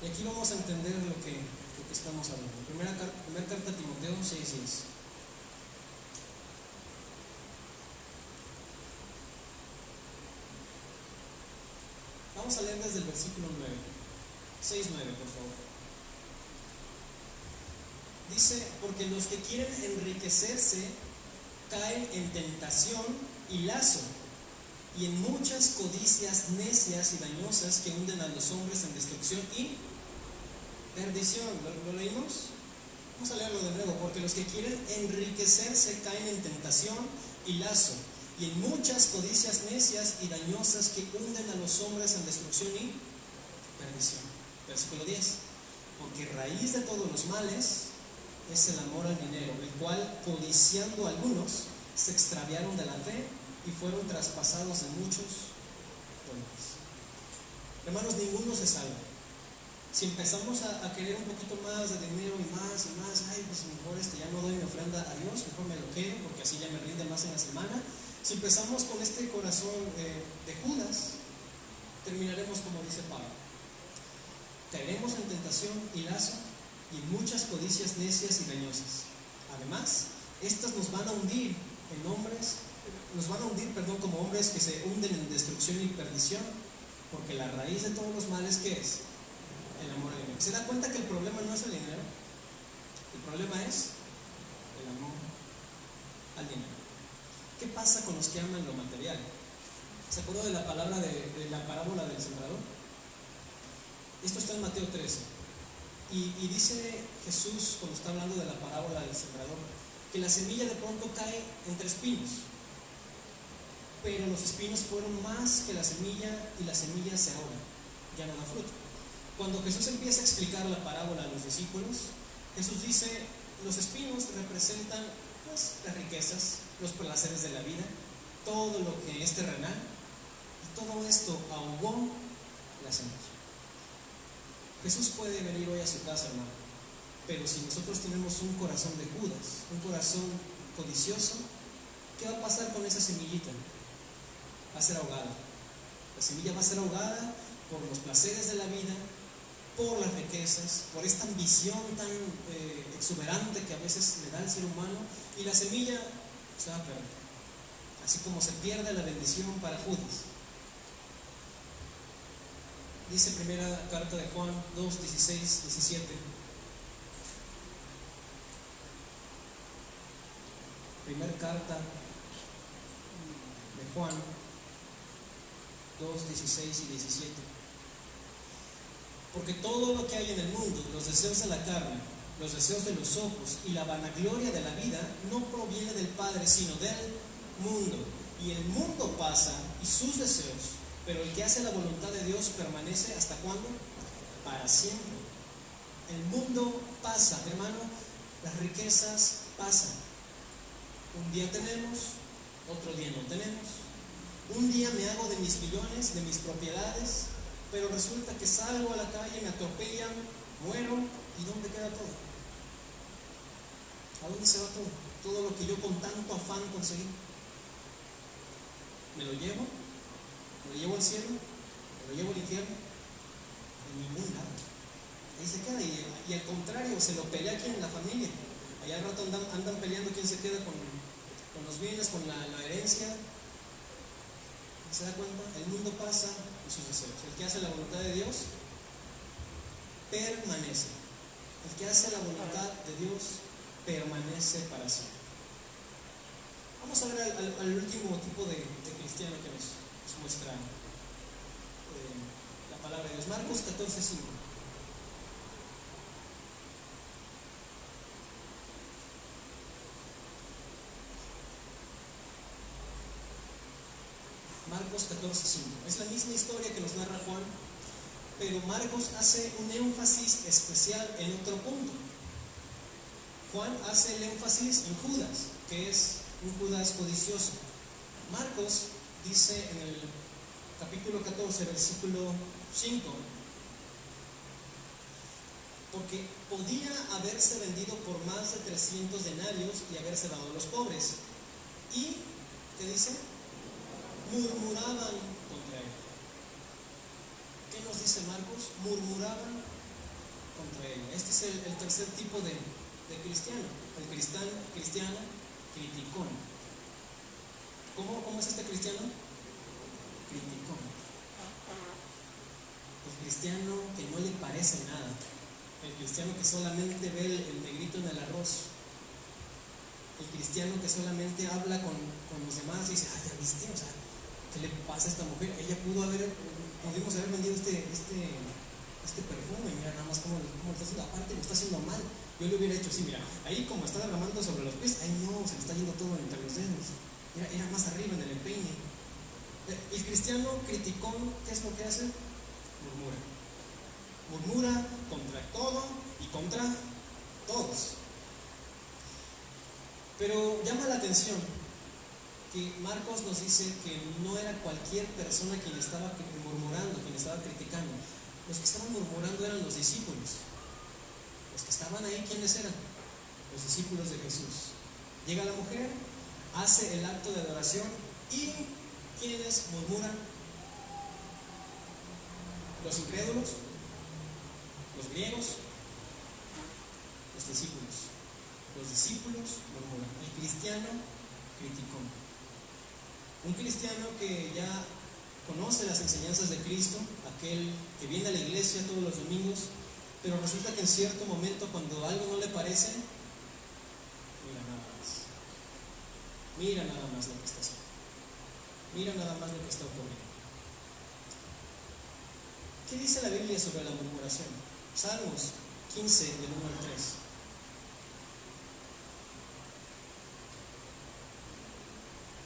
Y aquí vamos a entender lo que estamos hablando. Primera carta a Timoteo 6:10. Vamos a leer desde el versículo 9. 6:9, por favor. Dice, porque los que quieren enriquecerse caen en tentación y lazo, y en muchas codicias necias y dañosas que hunden a los hombres en destrucción y perdición. ¿Lo leímos? Vamos a leerlo de nuevo. Porque los que quieren enriquecerse caen en tentación y lazo, y en muchas codicias necias y dañosas que hunden a los hombres en destrucción y perdición. Versículo 10. Porque raíz de todos los males es el amor al dinero, el cual, codiciando algunos, se extraviaron de la fe y fueron traspasados de muchos dolores. Hermanos, ninguno se salva. Si empezamos a querer un poquito más de dinero y más, ay, pues mejor ya no doy mi ofrenda a Dios, mejor me lo quedo porque así ya me rinde más en la semana. Si empezamos con este corazón de Judas, terminaremos como dice Pablo. Caeremos en tentación y lazo y en muchas codicias necias y dañosas. Además, estas nos van a hundir como hombres que se hunden en destrucción y perdición, porque la raíz de todos los males, ¿qué es? El amor al dinero. ¿Se da cuenta que el problema no es el dinero? El problema es el amor al dinero. ¿Qué pasa con los que aman lo material? ¿Se acuerdan de la palabra de la parábola del sembrador? Esto está en Mateo 13. Y dice Jesús, cuando está hablando de la parábola del sembrador, que la semilla de pronto cae entre espinos, pero los espinos fueron más que la semilla y la semilla se ahoga, ya no da fruto. Cuando Jesús empieza a explicar la parábola a los discípulos, Jesús dice, los espinos representan las riquezas, los placeres de la vida, todo lo que es terrenal, y todo esto ahogó la semilla. Jesús puede venir hoy a su casa, hermano, pero si nosotros tenemos un corazón de Judas, un corazón codicioso, ¿qué va a pasar con esa semillita? Va a ser ahogada. La semilla va a ser ahogada por los placeres de la vida, por las riquezas, por esta ambición tan exuberante que a veces le da al ser humano, y la semilla se va a perder, así como se pierde la bendición para Judas. Dice primera carta de Juan 2, 16, 17. Primera carta de Juan 2, 16 y 17. Porque todo lo que hay en el mundo, los deseos de la carne, los deseos de los ojos y la vanagloria de la vida, no proviene del Padre, sino del mundo. Y el mundo pasa y sus deseos, pero el que hace la voluntad de Dios permanece ¿hasta cuándo? Para siempre. El mundo pasa, hermano, las riquezas pasan. Un día tenemos, otro día no tenemos. Un día me hago de mis millones, de mis propiedades, pero resulta que salgo a la calle, me atropellan, muero, ¿y dónde queda todo? ¿A dónde se va todo? Todo lo que yo con tanto afán conseguí. ¿Me lo llevo? ¿Me lo llevo al cielo? ¿Me lo llevo al infierno? En ningún lado. Ahí se queda, y al contrario, se lo pelea aquí en la familia. Allá al rato andan peleando quién se queda con los bienes, con la herencia. ¿Se da cuenta? El mundo pasa y sus deseos. El que hace la voluntad de Dios permanece. El que hace la voluntad de Dios permanece para siempre. Vamos a ver al último tipo de cristiano que nos muestra la palabra de Dios. Marcos 14:5. Marcos 14:5. Es la misma historia que nos narra Juan, pero Marcos hace un énfasis especial en otro punto. Juan hace el énfasis en Judas, que es un Judas codicioso. Marcos dice en el capítulo 14, versículo 5, porque podía haberse vendido por más de 300 denarios y haberse dado a los pobres. Y, ¿qué dice? Murmuraban contra él. ¿Qué nos dice Marcos? Murmuraban contra él. Este es el tercer tipo de cristiano. El cristiano criticón. ¿Cómo es este cristiano? Criticón. El cristiano que no le parece nada. El cristiano que solamente ve el negrito en el arroz. El cristiano que solamente habla con los demás y dice, ay, ya viste, o sea, ¿qué le pasa a esta mujer? Ella pudimos haber vendido este perfume, mira nada más cómo está haciendo, aparte lo está haciendo mal. Yo le hubiera hecho así, mira, ahí como está derramando sobre los pies, ay no, se le está yendo todo entre los dedos. Era más arriba en el empeine. El cristiano criticón, ¿qué es lo que hace? Murmura contra todo y contra todos. Pero llama la atención que Marcos nos dice que no era cualquier persona quien estaba murmurando, quien estaba criticando. Los que estaban murmurando eran los discípulos. Los que estaban ahí, ¿quiénes eran? Los discípulos de Jesús. Llega la mujer, hace el acto de adoración, y ¿quiénes murmuran? Los incrédulos, los griegos, los discípulos. Los discípulos murmuran. El cristiano criticón. Un cristiano que ya conoce las enseñanzas de Cristo, aquel que viene a la iglesia todos los domingos, pero resulta que en cierto momento, cuando algo no le parece, mira nada más lo que está haciendo, mira nada más lo que está ocurriendo. ¿Qué dice la Biblia sobre la murmuración? Salmos 15, del 1 al 3.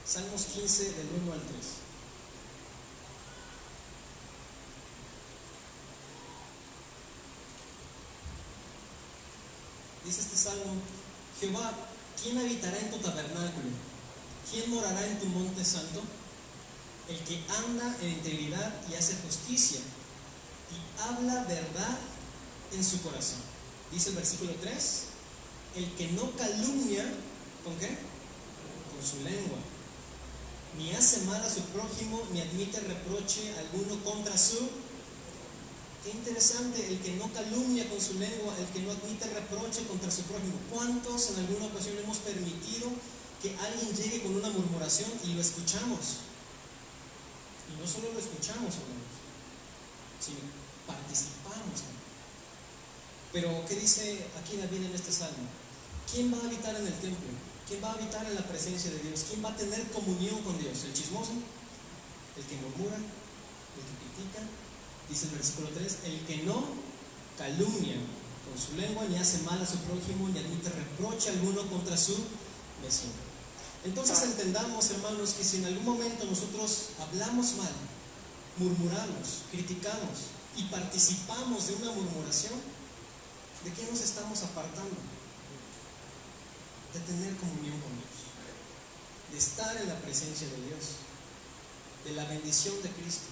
Salmos 15, del 1 al 3. Dice este salmo: Jehová, ¿quién habitará en tu tabernáculo? ¿Quién morará en tu monte santo? El que anda en integridad y hace justicia y habla verdad en su corazón. Dice el versículo 3: el que no calumnia, ¿con qué? Con su lengua, ni hace mal a su prójimo, ni admite reproche alguno contra su... Qué interesante, el que no calumnia con su lengua, el que no admite reproche contra su prójimo. ¿Cuántos en alguna ocasión hemos permitido que alguien llegue con una murmuración y lo escuchamos? Y no solo lo escuchamos, hermanos, sino participamos. Pero, ¿qué dice aquí David en este salmo? ¿Quién va a habitar en el templo? ¿Quién va a habitar en la presencia de Dios? ¿Quién va a tener comunión con Dios? ¿El chismoso? ¿El que murmura? ¿El que critica? Dice el versículo 3, el que no calumnia con su lengua, ni hace mal a su prójimo, ni admite reproche alguno contra su vecino. Entonces entendamos, hermanos, que si en algún momento nosotros hablamos mal, murmuramos, criticamos y participamos de una murmuración, ¿de qué nos estamos apartando? De tener comunión con Dios, de estar en la presencia de Dios, de la bendición de Cristo.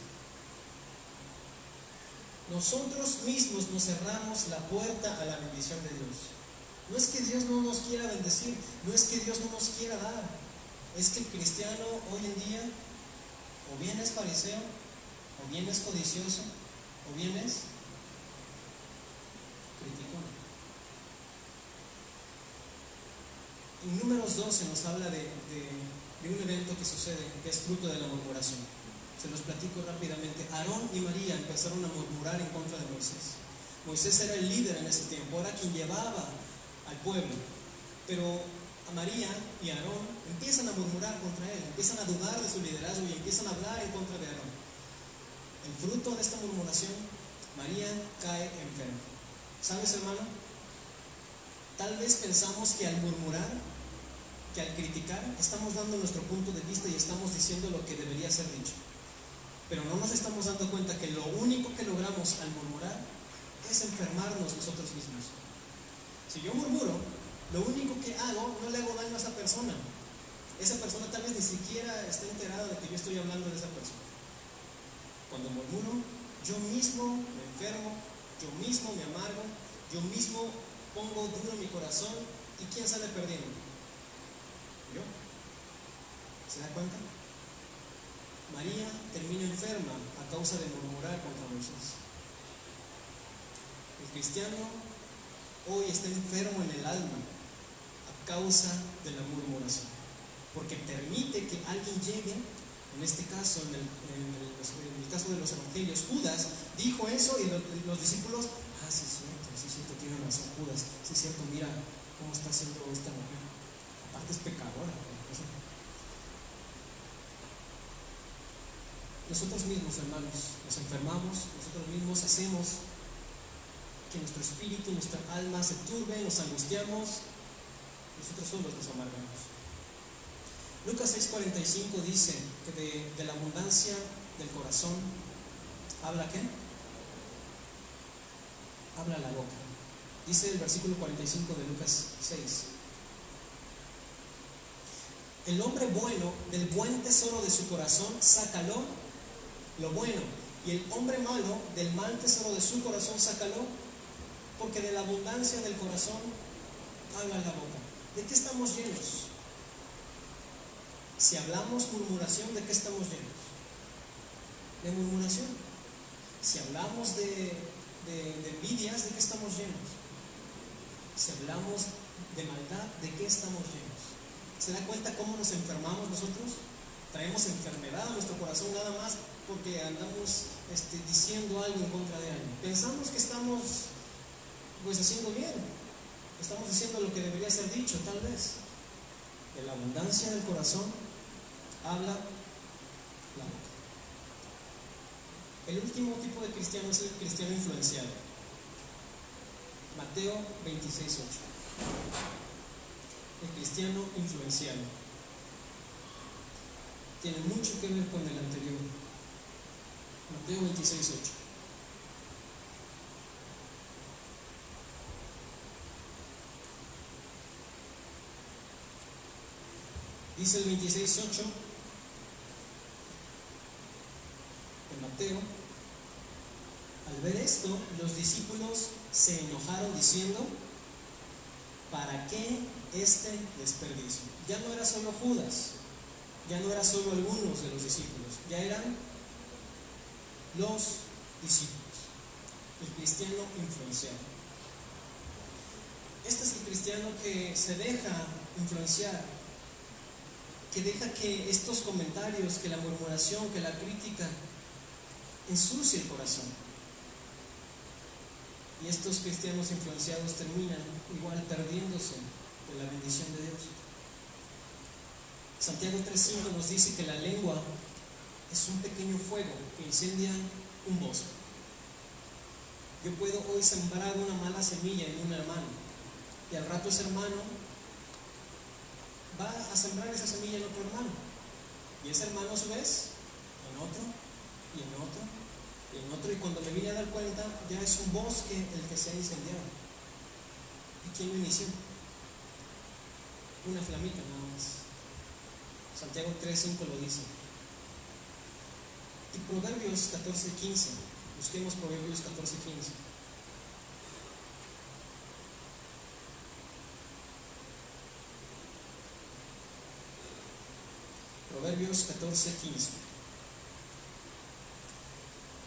Nosotros mismos nos cerramos la puerta a la bendición de Dios. No es que Dios no nos quiera bendecir, no es que Dios no nos quiera dar, es que el cristiano hoy en día o bien es fariseo, o bien es codicioso, o bien es criticón. En Números 12 nos habla de un evento que sucede, que es fruto de la murmuración. Se los platico rápidamente. Aarón y María empezaron a murmurar en contra de Moisés. Moisés era el líder en ese tiempo, era quien llevaba al pueblo. Pero a María y a Aarón empiezan a murmurar contra él, empiezan a dudar de su liderazgo y empiezan a hablar en contra de Aarón. El fruto de esta murmuración, María cae enferma. ¿Sabes, hermano? Tal vez pensamos que al murmurar, que al criticar, estamos dando nuestro punto de vista y estamos diciendo lo que debería ser dicho. Pero no nos estamos dando cuenta que lo único que logramos al murmurar es enfermarnos nosotros mismos. Si yo murmuro, lo único que hago, no le hago daño a esa persona. Esa persona tal vez ni siquiera está enterada de que yo estoy hablando de esa persona. Cuando murmuro, yo mismo me enfermo, yo mismo me amargo, yo mismo pongo duro en mi corazón. ¿Y quién sale perdiendo? Yo. ¿Se da cuenta? María termina enferma a causa de murmurar contra Moisés. El cristiano hoy está enfermo en el alma a causa de la murmuración, porque permite que alguien llegue, en este caso, en el caso de los evangelios, Judas dijo eso y los discípulos, sí es cierto, tiene razón Judas, sí es cierto, mira cómo está haciendo esta mujer, aparte es pecadora. Nosotros mismos, hermanos, nos enfermamos, nosotros mismos hacemos que nuestro espíritu, nuestra alma se turbe, nos angustiamos, nosotros solos nos amargamos. Lucas 6:45 dice que de la abundancia del corazón, ¿habla qué? Habla la boca. Dice el versículo 45 de Lucas 6. El hombre bueno del buen tesoro de su corazón sácalo lo bueno, y el hombre malo del mal tesoro de su corazón sácalo, porque de la abundancia del corazón habla la boca. ¿De qué estamos llenos? Si hablamos murmuración, ¿de qué estamos llenos? De murmuración. Si hablamos de envidias, ¿de qué estamos llenos? Si hablamos de maldad, ¿de qué estamos llenos? ¿Se da cuenta cómo nos enfermamos nosotros? Traemos enfermedad a nuestro corazón nada más porque andamos diciendo algo en contra de alguien. Pensamos que estamos haciendo bien, estamos diciendo lo que debería ser dicho, tal vez. De la abundancia del corazón habla la boca. El último tipo de cristiano es el cristiano influenciado. Mateo 26:8. El cristiano influenciado tiene mucho que ver con el anterior. Mateo 26:8. Dice el 26:8 de Mateo: al ver esto, los discípulos se enojaron diciendo, ¿para qué este desperdicio? Ya no era solo Judas, ya no era solo algunos de los discípulos, ya eran los discípulos, el cristiano influenciado. Este es el cristiano que se deja influenciar, que deja que estos comentarios, que la murmuración, que la crítica ensucie el corazón. Y estos cristianos influenciados terminan igual perdiéndose de la bendición de Dios. Santiago 3:5 nos dice que la lengua es un pequeño fuego que incendia un bosque. Yo puedo hoy sembrar una mala semilla en un hermano, y al rato ese hermano va a sembrar esa semilla en otro hermano, y ese hermano a su vez en otro, y en otro, y en otro, y cuando me vine a dar cuenta ya es un bosque el que se ha incendiado. ¿Y quién lo inició? Una flamita nada más. Santiago 3:5 lo dice. Y Proverbios 14:15, busquemos Proverbios 14:15. Proverbios 14:15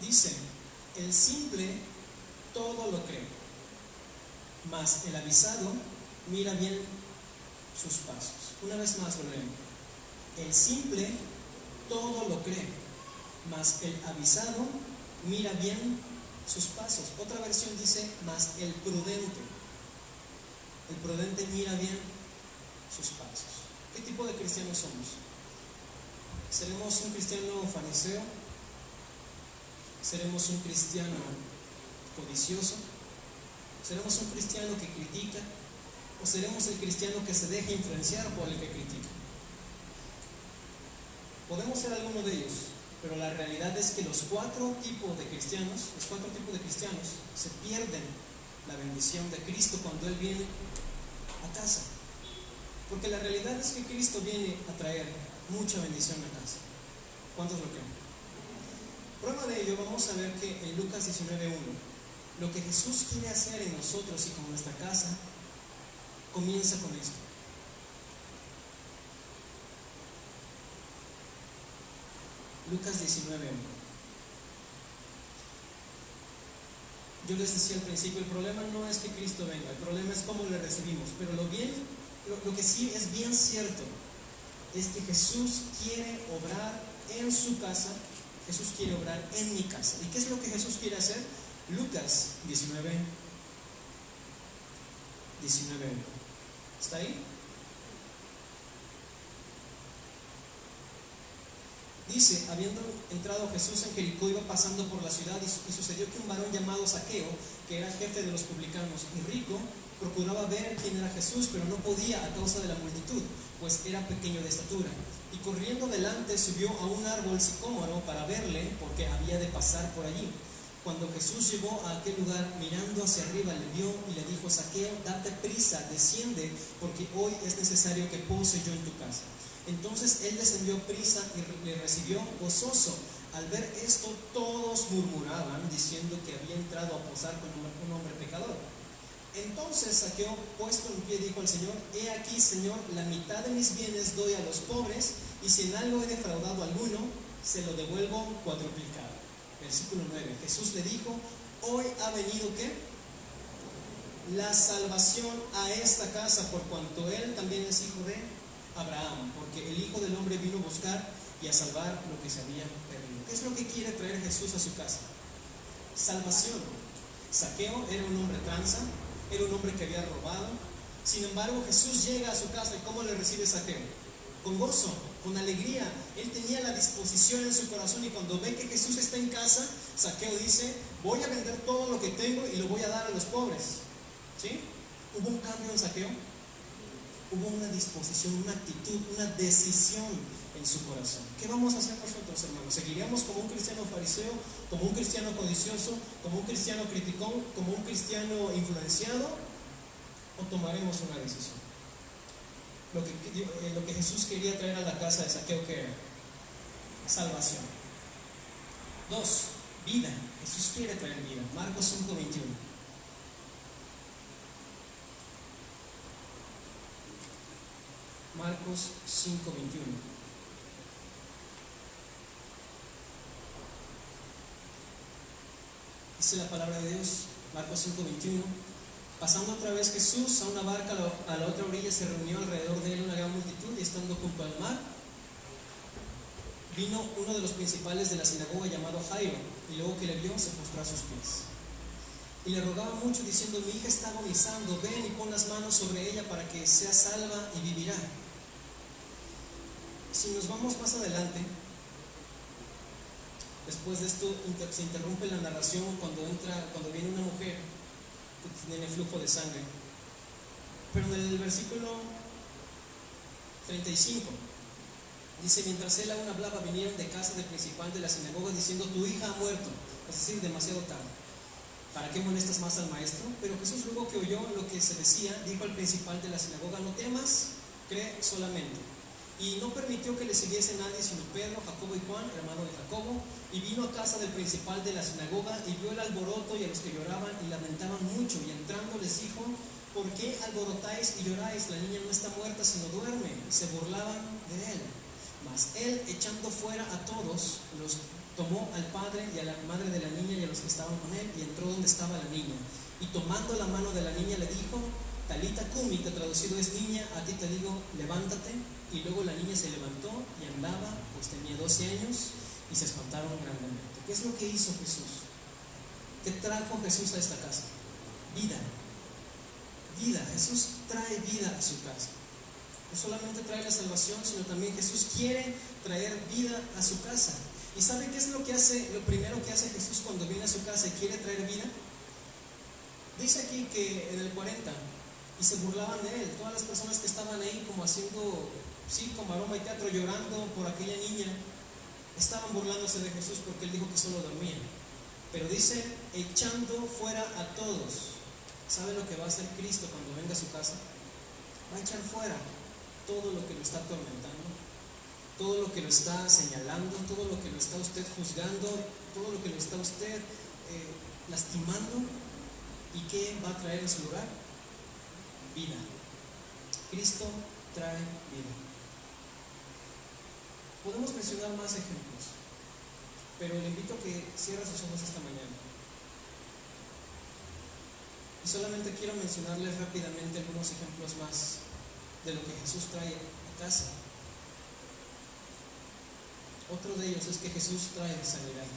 dice: el simple todo lo cree, mas el avisado mira bien sus pasos. Una vez más lo leemos. El simple todo lo cree, mas el avisado mira bien sus pasos. Otra versión dice: mas el prudente mira bien sus pasos. ¿Qué tipo de cristianos somos? ¿Seremos un cristiano fariseo? ¿Seremos un cristiano codicioso? ¿Seremos un cristiano que critica? ¿O seremos el cristiano que se deja influenciar por el que critica? Podemos ser alguno de ellos, pero la realidad es que los cuatro tipos de cristianos se pierden la bendición de Cristo cuando Él viene a casa. Porque la realidad es que Cristo viene a traer mucha bendición a casa. ¿Cuántos lo creen? Prueba de ello, vamos a ver que en Lucas 19:1, lo que Jesús quiere hacer en nosotros y con nuestra casa, comienza con esto. Lucas 19:1. Yo les decía al principio, el problema no es que Cristo venga, el problema es cómo le recibimos. Pero lo que sí es bien cierto es que Jesús quiere obrar en su casa, Jesús quiere obrar en mi casa. ¿Y qué es lo que Jesús quiere hacer? Lucas 19:19. ¿Está ahí? Dice: habiendo entrado Jesús en Jericó, iba pasando por la ciudad, y sucedió que un varón llamado Zaqueo, que era jefe de los publicanos y rico, procuraba ver quién era Jesús, pero no podía a causa de la multitud, pues era pequeño de estatura. Y corriendo delante subió a un árbol sicómoro para verle, porque había de pasar por allí. Cuando Jesús llegó a aquel lugar, mirando hacia arriba, le vio y le dijo: Zaqueo, date prisa, desciende, porque hoy es necesario que pose yo en tu casa. Entonces él descendió prisa y le recibió gozoso. Al ver esto, todos murmuraban, diciendo que había entrado a posar con un hombre pecador. Entonces Zaqueo, puesto en pie, dijo al Señor: he aquí, Señor, la mitad de mis bienes doy a los pobres, y si en algo he defraudado a alguno, se lo devuelvo cuadruplicado. Versículo 9. Jesús le dijo: hoy ha venido ¿qué? La salvación a esta casa, por cuanto él también es hijo de Abraham, porque el Hijo del Hombre vino a buscar y a salvar lo que se había perdido. ¿Qué es lo que quiere traer Jesús a su casa? Salvación. Zaqueo era un hombre tranza, era un hombre que había robado. Sin embargo, Jesús llega a su casa, y ¿cómo le recibe Zaqueo? Con gozo, con alegría. Él tenía la disposición en su corazón, y cuando ve que Jesús está en casa, Zaqueo dice: voy a vender todo lo que tengo y lo voy a dar a los pobres. ¿Sí? ¿Hubo un cambio en Zaqueo? Hubo una disposición, una actitud, una decisión en su corazón. ¿Qué vamos a hacer nosotros, hermanos? ¿Seguiremos como un cristiano fariseo, como un cristiano codicioso, como un cristiano criticón, como un cristiano influenciado? ¿O tomaremos una decisión? Lo que Jesús quería traer a la casa de Zaqueo, ¿qué era? Salvación. 2. Vida. Jesús quiere traer vida. Marcos 5:21. Marcos 5:21. Dice la palabra de Dios, Marcos 5:21. Pasando otra vez Jesús a una barca a la otra orilla, se reunió alrededor de él una gran multitud, y estando junto al mar, vino uno de los principales de la sinagoga llamado Jairo, y luego que le vio, se postró a sus pies. y le rogaba mucho diciendo: mi hija está agonizando, ven y pon las manos sobre ella para que sea salva y vivirá. Si nos vamos más adelante, después de esto se interrumpe la narración cuando viene una mujer que tiene flujo de sangre. Pero en el versículo 35 dice: mientras él aún hablaba, vinieron de casa del principal de la sinagoga diciendo: tu hija ha muerto, es decir, demasiado tarde. ¿Para qué molestas más al maestro? Pero Jesús, luego que oyó lo que se decía, dijo al principal de la sinagoga: no temas, cree solamente. Y no permitió que le siguiese nadie sino Pedro, Jacobo y Juan, hermano de Jacobo, y vino a casa del principal de la sinagoga y vio el alboroto y a los que lloraban y lamentaban mucho, y entrando les dijo: ¿por qué alborotáis y lloráis? La niña no está muerta sino duerme. Y se burlaban de él. Mas él, echando fuera a todos, los tomó al padre y a la madre de la niña y a los que estaban con él, y entró donde estaba la niña, y tomando la mano de la niña le dijo: Talita cumi, que traducido es: niña, a ti te digo, levántate. Y luego la niña se levantó y andaba, pues tenía 12 años, y se espantaron grandemente. ¿Qué es lo que hizo Jesús? ¿Qué trajo Jesús a esta casa? Vida. Vida. Jesús trae vida a su casa. No solamente trae la salvación, sino también Jesús quiere traer vida a su casa. ¿Y sabe qué es lo primero que hace Jesús cuando viene a su casa y quiere traer vida? Dice aquí que en el 40, y se burlaban de él, todas las personas que estaban ahí como haciendo circo, maroma y teatro, llorando por aquella niña, estaban burlándose de Jesús porque él dijo que solo dormía. Pero dice: echando fuera a todos. ¿Sabe lo que va a hacer Cristo cuando venga a su casa? Va a echar fuera todo lo que lo está atormentando, todo lo que lo está señalando, todo lo que lo está usted juzgando, todo lo que lo está usted lastimando. ¿Y qué va a traer en su lugar? Vida. Cristo trae vida. Podemos mencionar más ejemplos, pero le invito a que cierre sus ojos esta mañana. Y solamente quiero mencionarles rápidamente algunos ejemplos más de lo que Jesús trae a casa. Otro de ellos es que Jesús trae sanidad.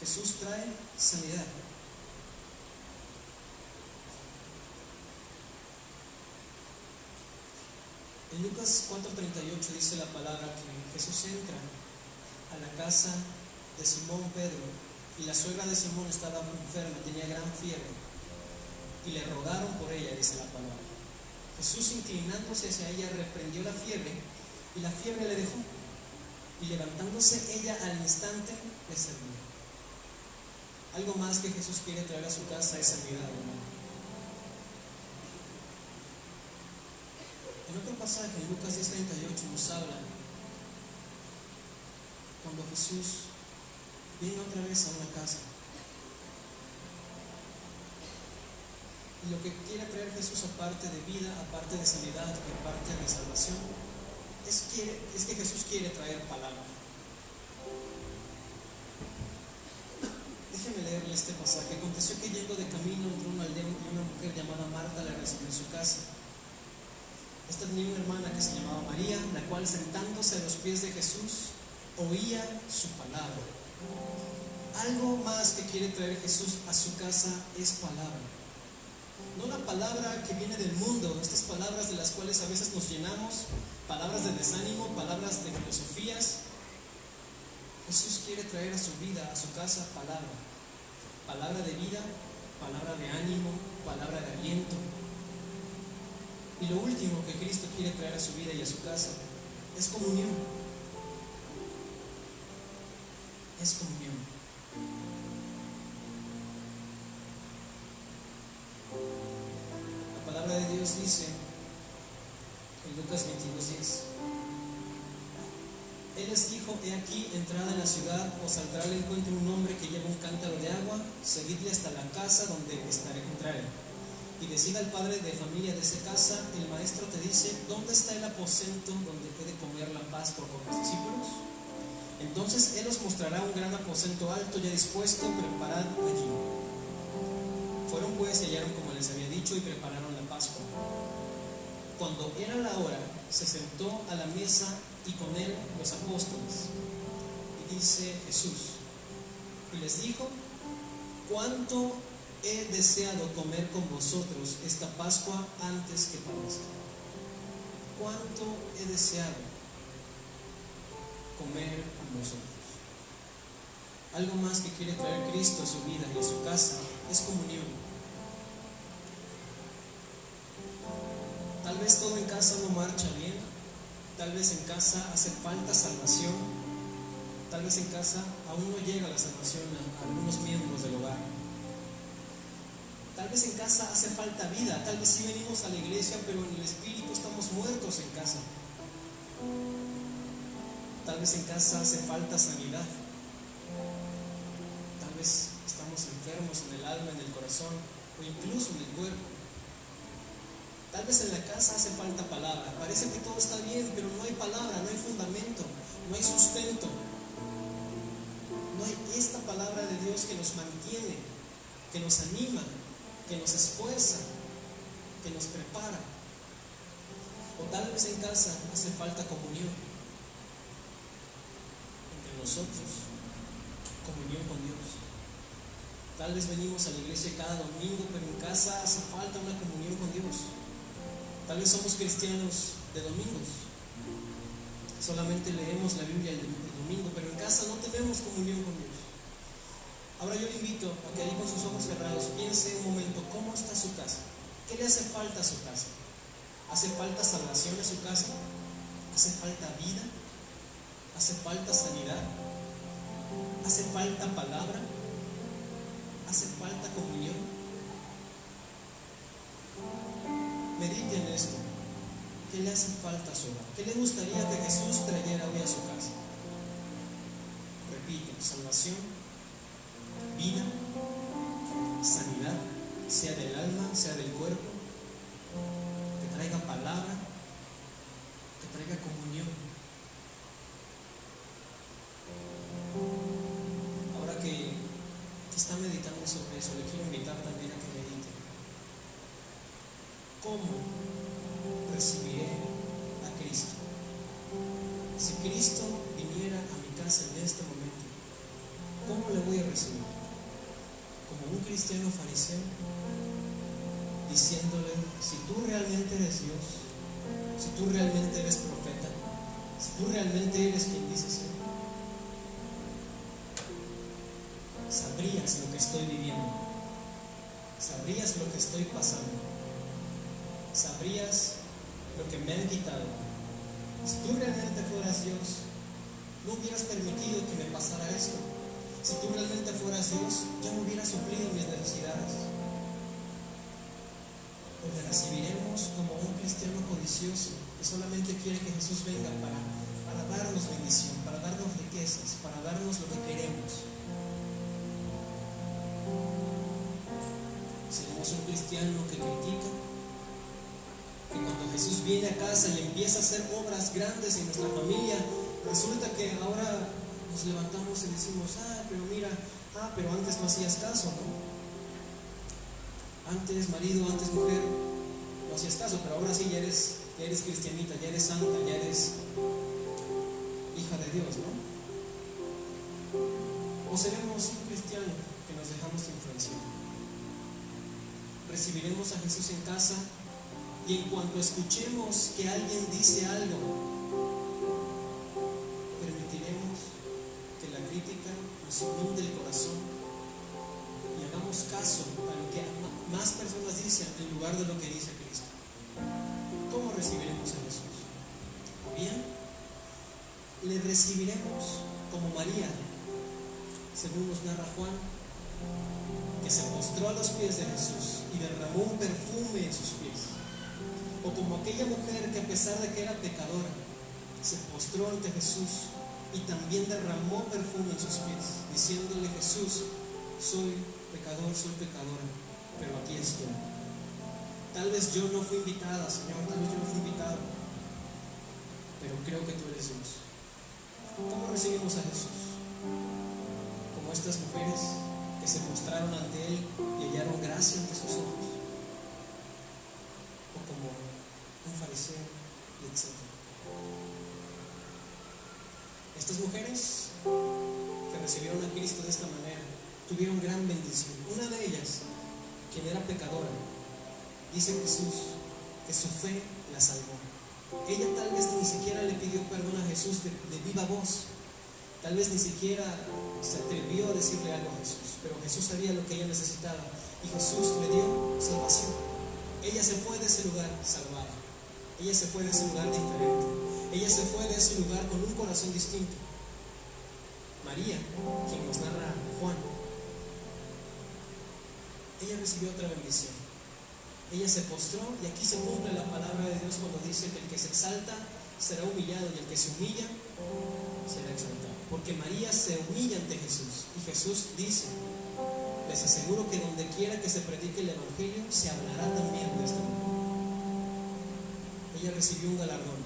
Jesús trae sanidad. En Lucas 4:38 dice la palabra que Jesús entra a la casa de Simón Pedro, y la suegra de Simón estaba enferma, tenía gran fiebre, y le rogaron por ella, dice la palabra. Jesús, inclinándose hacia ella, reprendió la fiebre, y la fiebre le dejó, y levantándose ella al instante le servía. Algo más que Jesús quiere traer a su casa es sanidad, hermano. En otro pasaje, en Lucas 10:38, nos habla cuando Jesús viene otra vez a una casa. Y lo que quiere traer Jesús, aparte de vida, aparte de sanidad, aparte de salvación, es que Jesús quiere traer palabra. Déjeme leerle este pasaje. Aconteció que yendo de camino entró una aldea y una mujer llamada Marta la recibió en su casa. Esta tenía una hermana que se llamaba María, la cual, sentándose a los pies de Jesús, oía su palabra. Algo más que quiere traer Jesús a su casa es palabra. No la palabra que viene del mundo, estas palabras de las cuales a veces nos llenamos, palabras de desánimo, palabras de filosofías. Jesús quiere traer a su vida, a su casa, palabra. Palabra de vida, palabra de ánimo, palabra de aliento. Y lo último que Cristo quiere traer a su vida y a su casa es comunión. Es comunión. La palabra de Dios dice en Lucas 22:10: Él les dijo: he aquí, entrada en la ciudad, os saldrá al encuentro un hombre que lleva un cántaro de agua, seguidle hasta la casa donde entraré. Y decid al padre de familia de esa casa: el maestro te dice, ¿dónde está el aposento donde puede comer la Pascua con los discípulos? Entonces él os mostrará un gran aposento alto ya dispuesto, preparad allí. Fueron pues y hallaron como les había dicho, y prepararon la Pascua. Cuando era la hora, se sentó a la mesa y con él los apóstoles. dice Jesús. Y les dijo: cuánto he deseado comer con vosotros esta Pascua antes que padezca. Cuánto he deseado comer con vosotros. Algo más que quiere traer Cristo a su vida y a su casa es comunión. Tal vez todo en casa no marcha bien, tal vez en casa hace falta salvación, tal vez en casa aún no llega la salvación a algunos miembros del hogar. Tal vez en casa hace falta vida, tal vez sí venimos a la iglesia, pero en el espíritu estamos muertos en casa. Tal vez en casa hace falta sanidad. Tal vez estamos enfermos en el alma, en el corazón o incluso en el cuerpo. Tal vez en la casa hace falta palabra. Parece que todo está bien, pero no hay palabra, no hay fundamento, no hay sustento. No hay esta palabra de Dios que nos mantiene, que nos anima, que nos esfuerza, que nos prepara. O tal vez en casa hace falta comunión entre nosotros, comunión con Dios. Tal vez venimos a la iglesia cada domingo, pero en casa hace falta una comunión con Dios. Tal vez somos cristianos de domingos, solamente leemos la Biblia el domingo, pero en casa no tenemos comunión con Dios. Ahora yo le invito a que ahí con sus ojos cerrados piense un momento cómo está su casa. ¿Qué le hace falta a su casa? ¿Hace falta salvación a su casa? ¿Hace falta vida? ¿Hace falta sanidad? ¿Hace falta palabra? ¿Hace falta comunión? Medite en esto. ¿Qué le hace falta a su hogar? ¿Qué le gustaría que Jesús trayera hoy a su casa? Repite: salvación, vida, sanidad, sea del alma, sea del cuerpo, que traiga palabra, que traiga comunión. Ahora que está meditando sobre eso, le quiero invitar también a que medite. ¿Cómo recibiré a Cristo? Si Cristo viniera a mi casa en este momento, ¿cómo le voy a recibir? Como un cristiano fariseo, diciéndole: si tú realmente eres Dios, si tú realmente eres profeta, si tú realmente eres quien dices ser, sabrías lo que estoy viviendo, sabrías lo que estoy pasando, sabrías lo que me han quitado. Si tú realmente fueras Dios, no hubieras permitido que me pasara esto. Si tú realmente fueras Dios, ya me hubieras suplido mis necesidades. O le recibiremos como un cristiano codicioso que solamente quiere que Jesús venga para darnos bendición, para darnos riquezas, para darnos lo que queremos. Seremos un cristiano que critica, que cuando Jesús viene a casa y empieza a hacer obras grandes en nuestra familia, resulta que ahora nos levantamos y decimos: pero mira, pero antes no hacías caso, ¿no? Antes marido, antes mujer, no hacías caso, pero ahora sí ya eres cristianita, ya eres santa, ya eres hija de Dios, ¿no? O seremos un cristiano que nos dejamos influenciar. Recibiremos a Jesús en casa y en cuanto escuchemos que alguien dice algo, permitiremos que la crítica nos inunde el corazón y hagamos caso a lo que más personas dicen en lugar de lo que dice Cristo. ¿Cómo recibiremos a Jesús? O bien, le recibiremos como María, según nos narra Juan, que se postró a los pies de Jesús y derramó un perfume en sus pies. O como aquella mujer que, a pesar de que era pecadora, se postró ante Jesús y también derramó perfume en sus pies, diciéndole: Jesús, soy pecador, soy pecadora, pero aquí estoy. Tal vez yo no fui invitada, Señor, tal vez yo no fui invitado, pero creo que tú eres Dios. ¿Cómo recibimos a Jesús? Como estas mujeres que se postraron ante Él y hallaron gracia ante sus ojos, o como un fariseo, y etc. Estas mujeres que recibieron a Cristo de esta manera tuvieron gran bendición. Una de ellas, quien era pecadora, dice Jesús que su fe la salvó. Ella tal vez ni siquiera le pidió perdón a Jesús de viva voz, tal vez ni siquiera se atrevió a decirle algo a Jesús, pero Jesús sabía lo que ella necesitaba y Jesús le dio salvación. Ella se fue de ese lugar salvada, ella se fue de ese lugar diferente, ella se fue de ese lugar con un corazón distinto. María, quien nos narra Juan, ella recibió otra bendición. Ella se postró, y aquí se cumple la palabra de Dios cuando dice que el que se exalta será humillado y el que se humilla será exaltado. Porque María se humilla ante Jesús y Jesús dice: les aseguro que donde quiera que se predique el evangelio se hablará también de esta mujer. Ella recibió un galardón,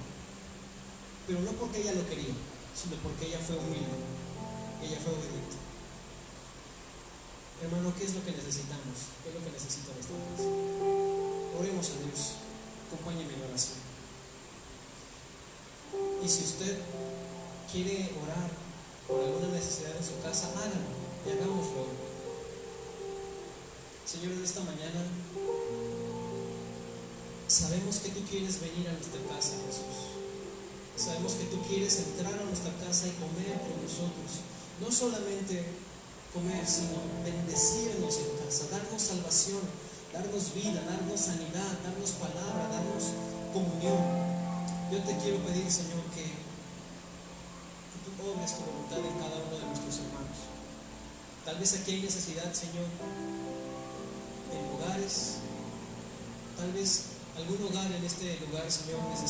pero no porque ella lo quería, sino porque ella fue humilde, ella fue obediente. Hermano, ¿qué es lo que necesitamos? ¿Qué es lo que necesita nuestra casa? Oremos a Dios, acompáñeme en oración. Y si usted quiere orar por alguna necesidad en su casa, hágalo y hagámoslo. Señor, en esta mañana sabemos que tú quieres venir a nuestra casa, Jesús. Sabemos que tú quieres entrar a nuestra casa y comer con nosotros. No solamente comer, sino bendecirnos en casa, darnos salvación, darnos vida, darnos sanidad, darnos palabra, darnos comunión. Yo te quiero pedir, Señor, que tú obres tu voluntad en cada uno de nuestros hermanos. Tal vez aquí hay necesidad, Señor, en hogares, tal vez algún hogar en este lugar, Señor, necesita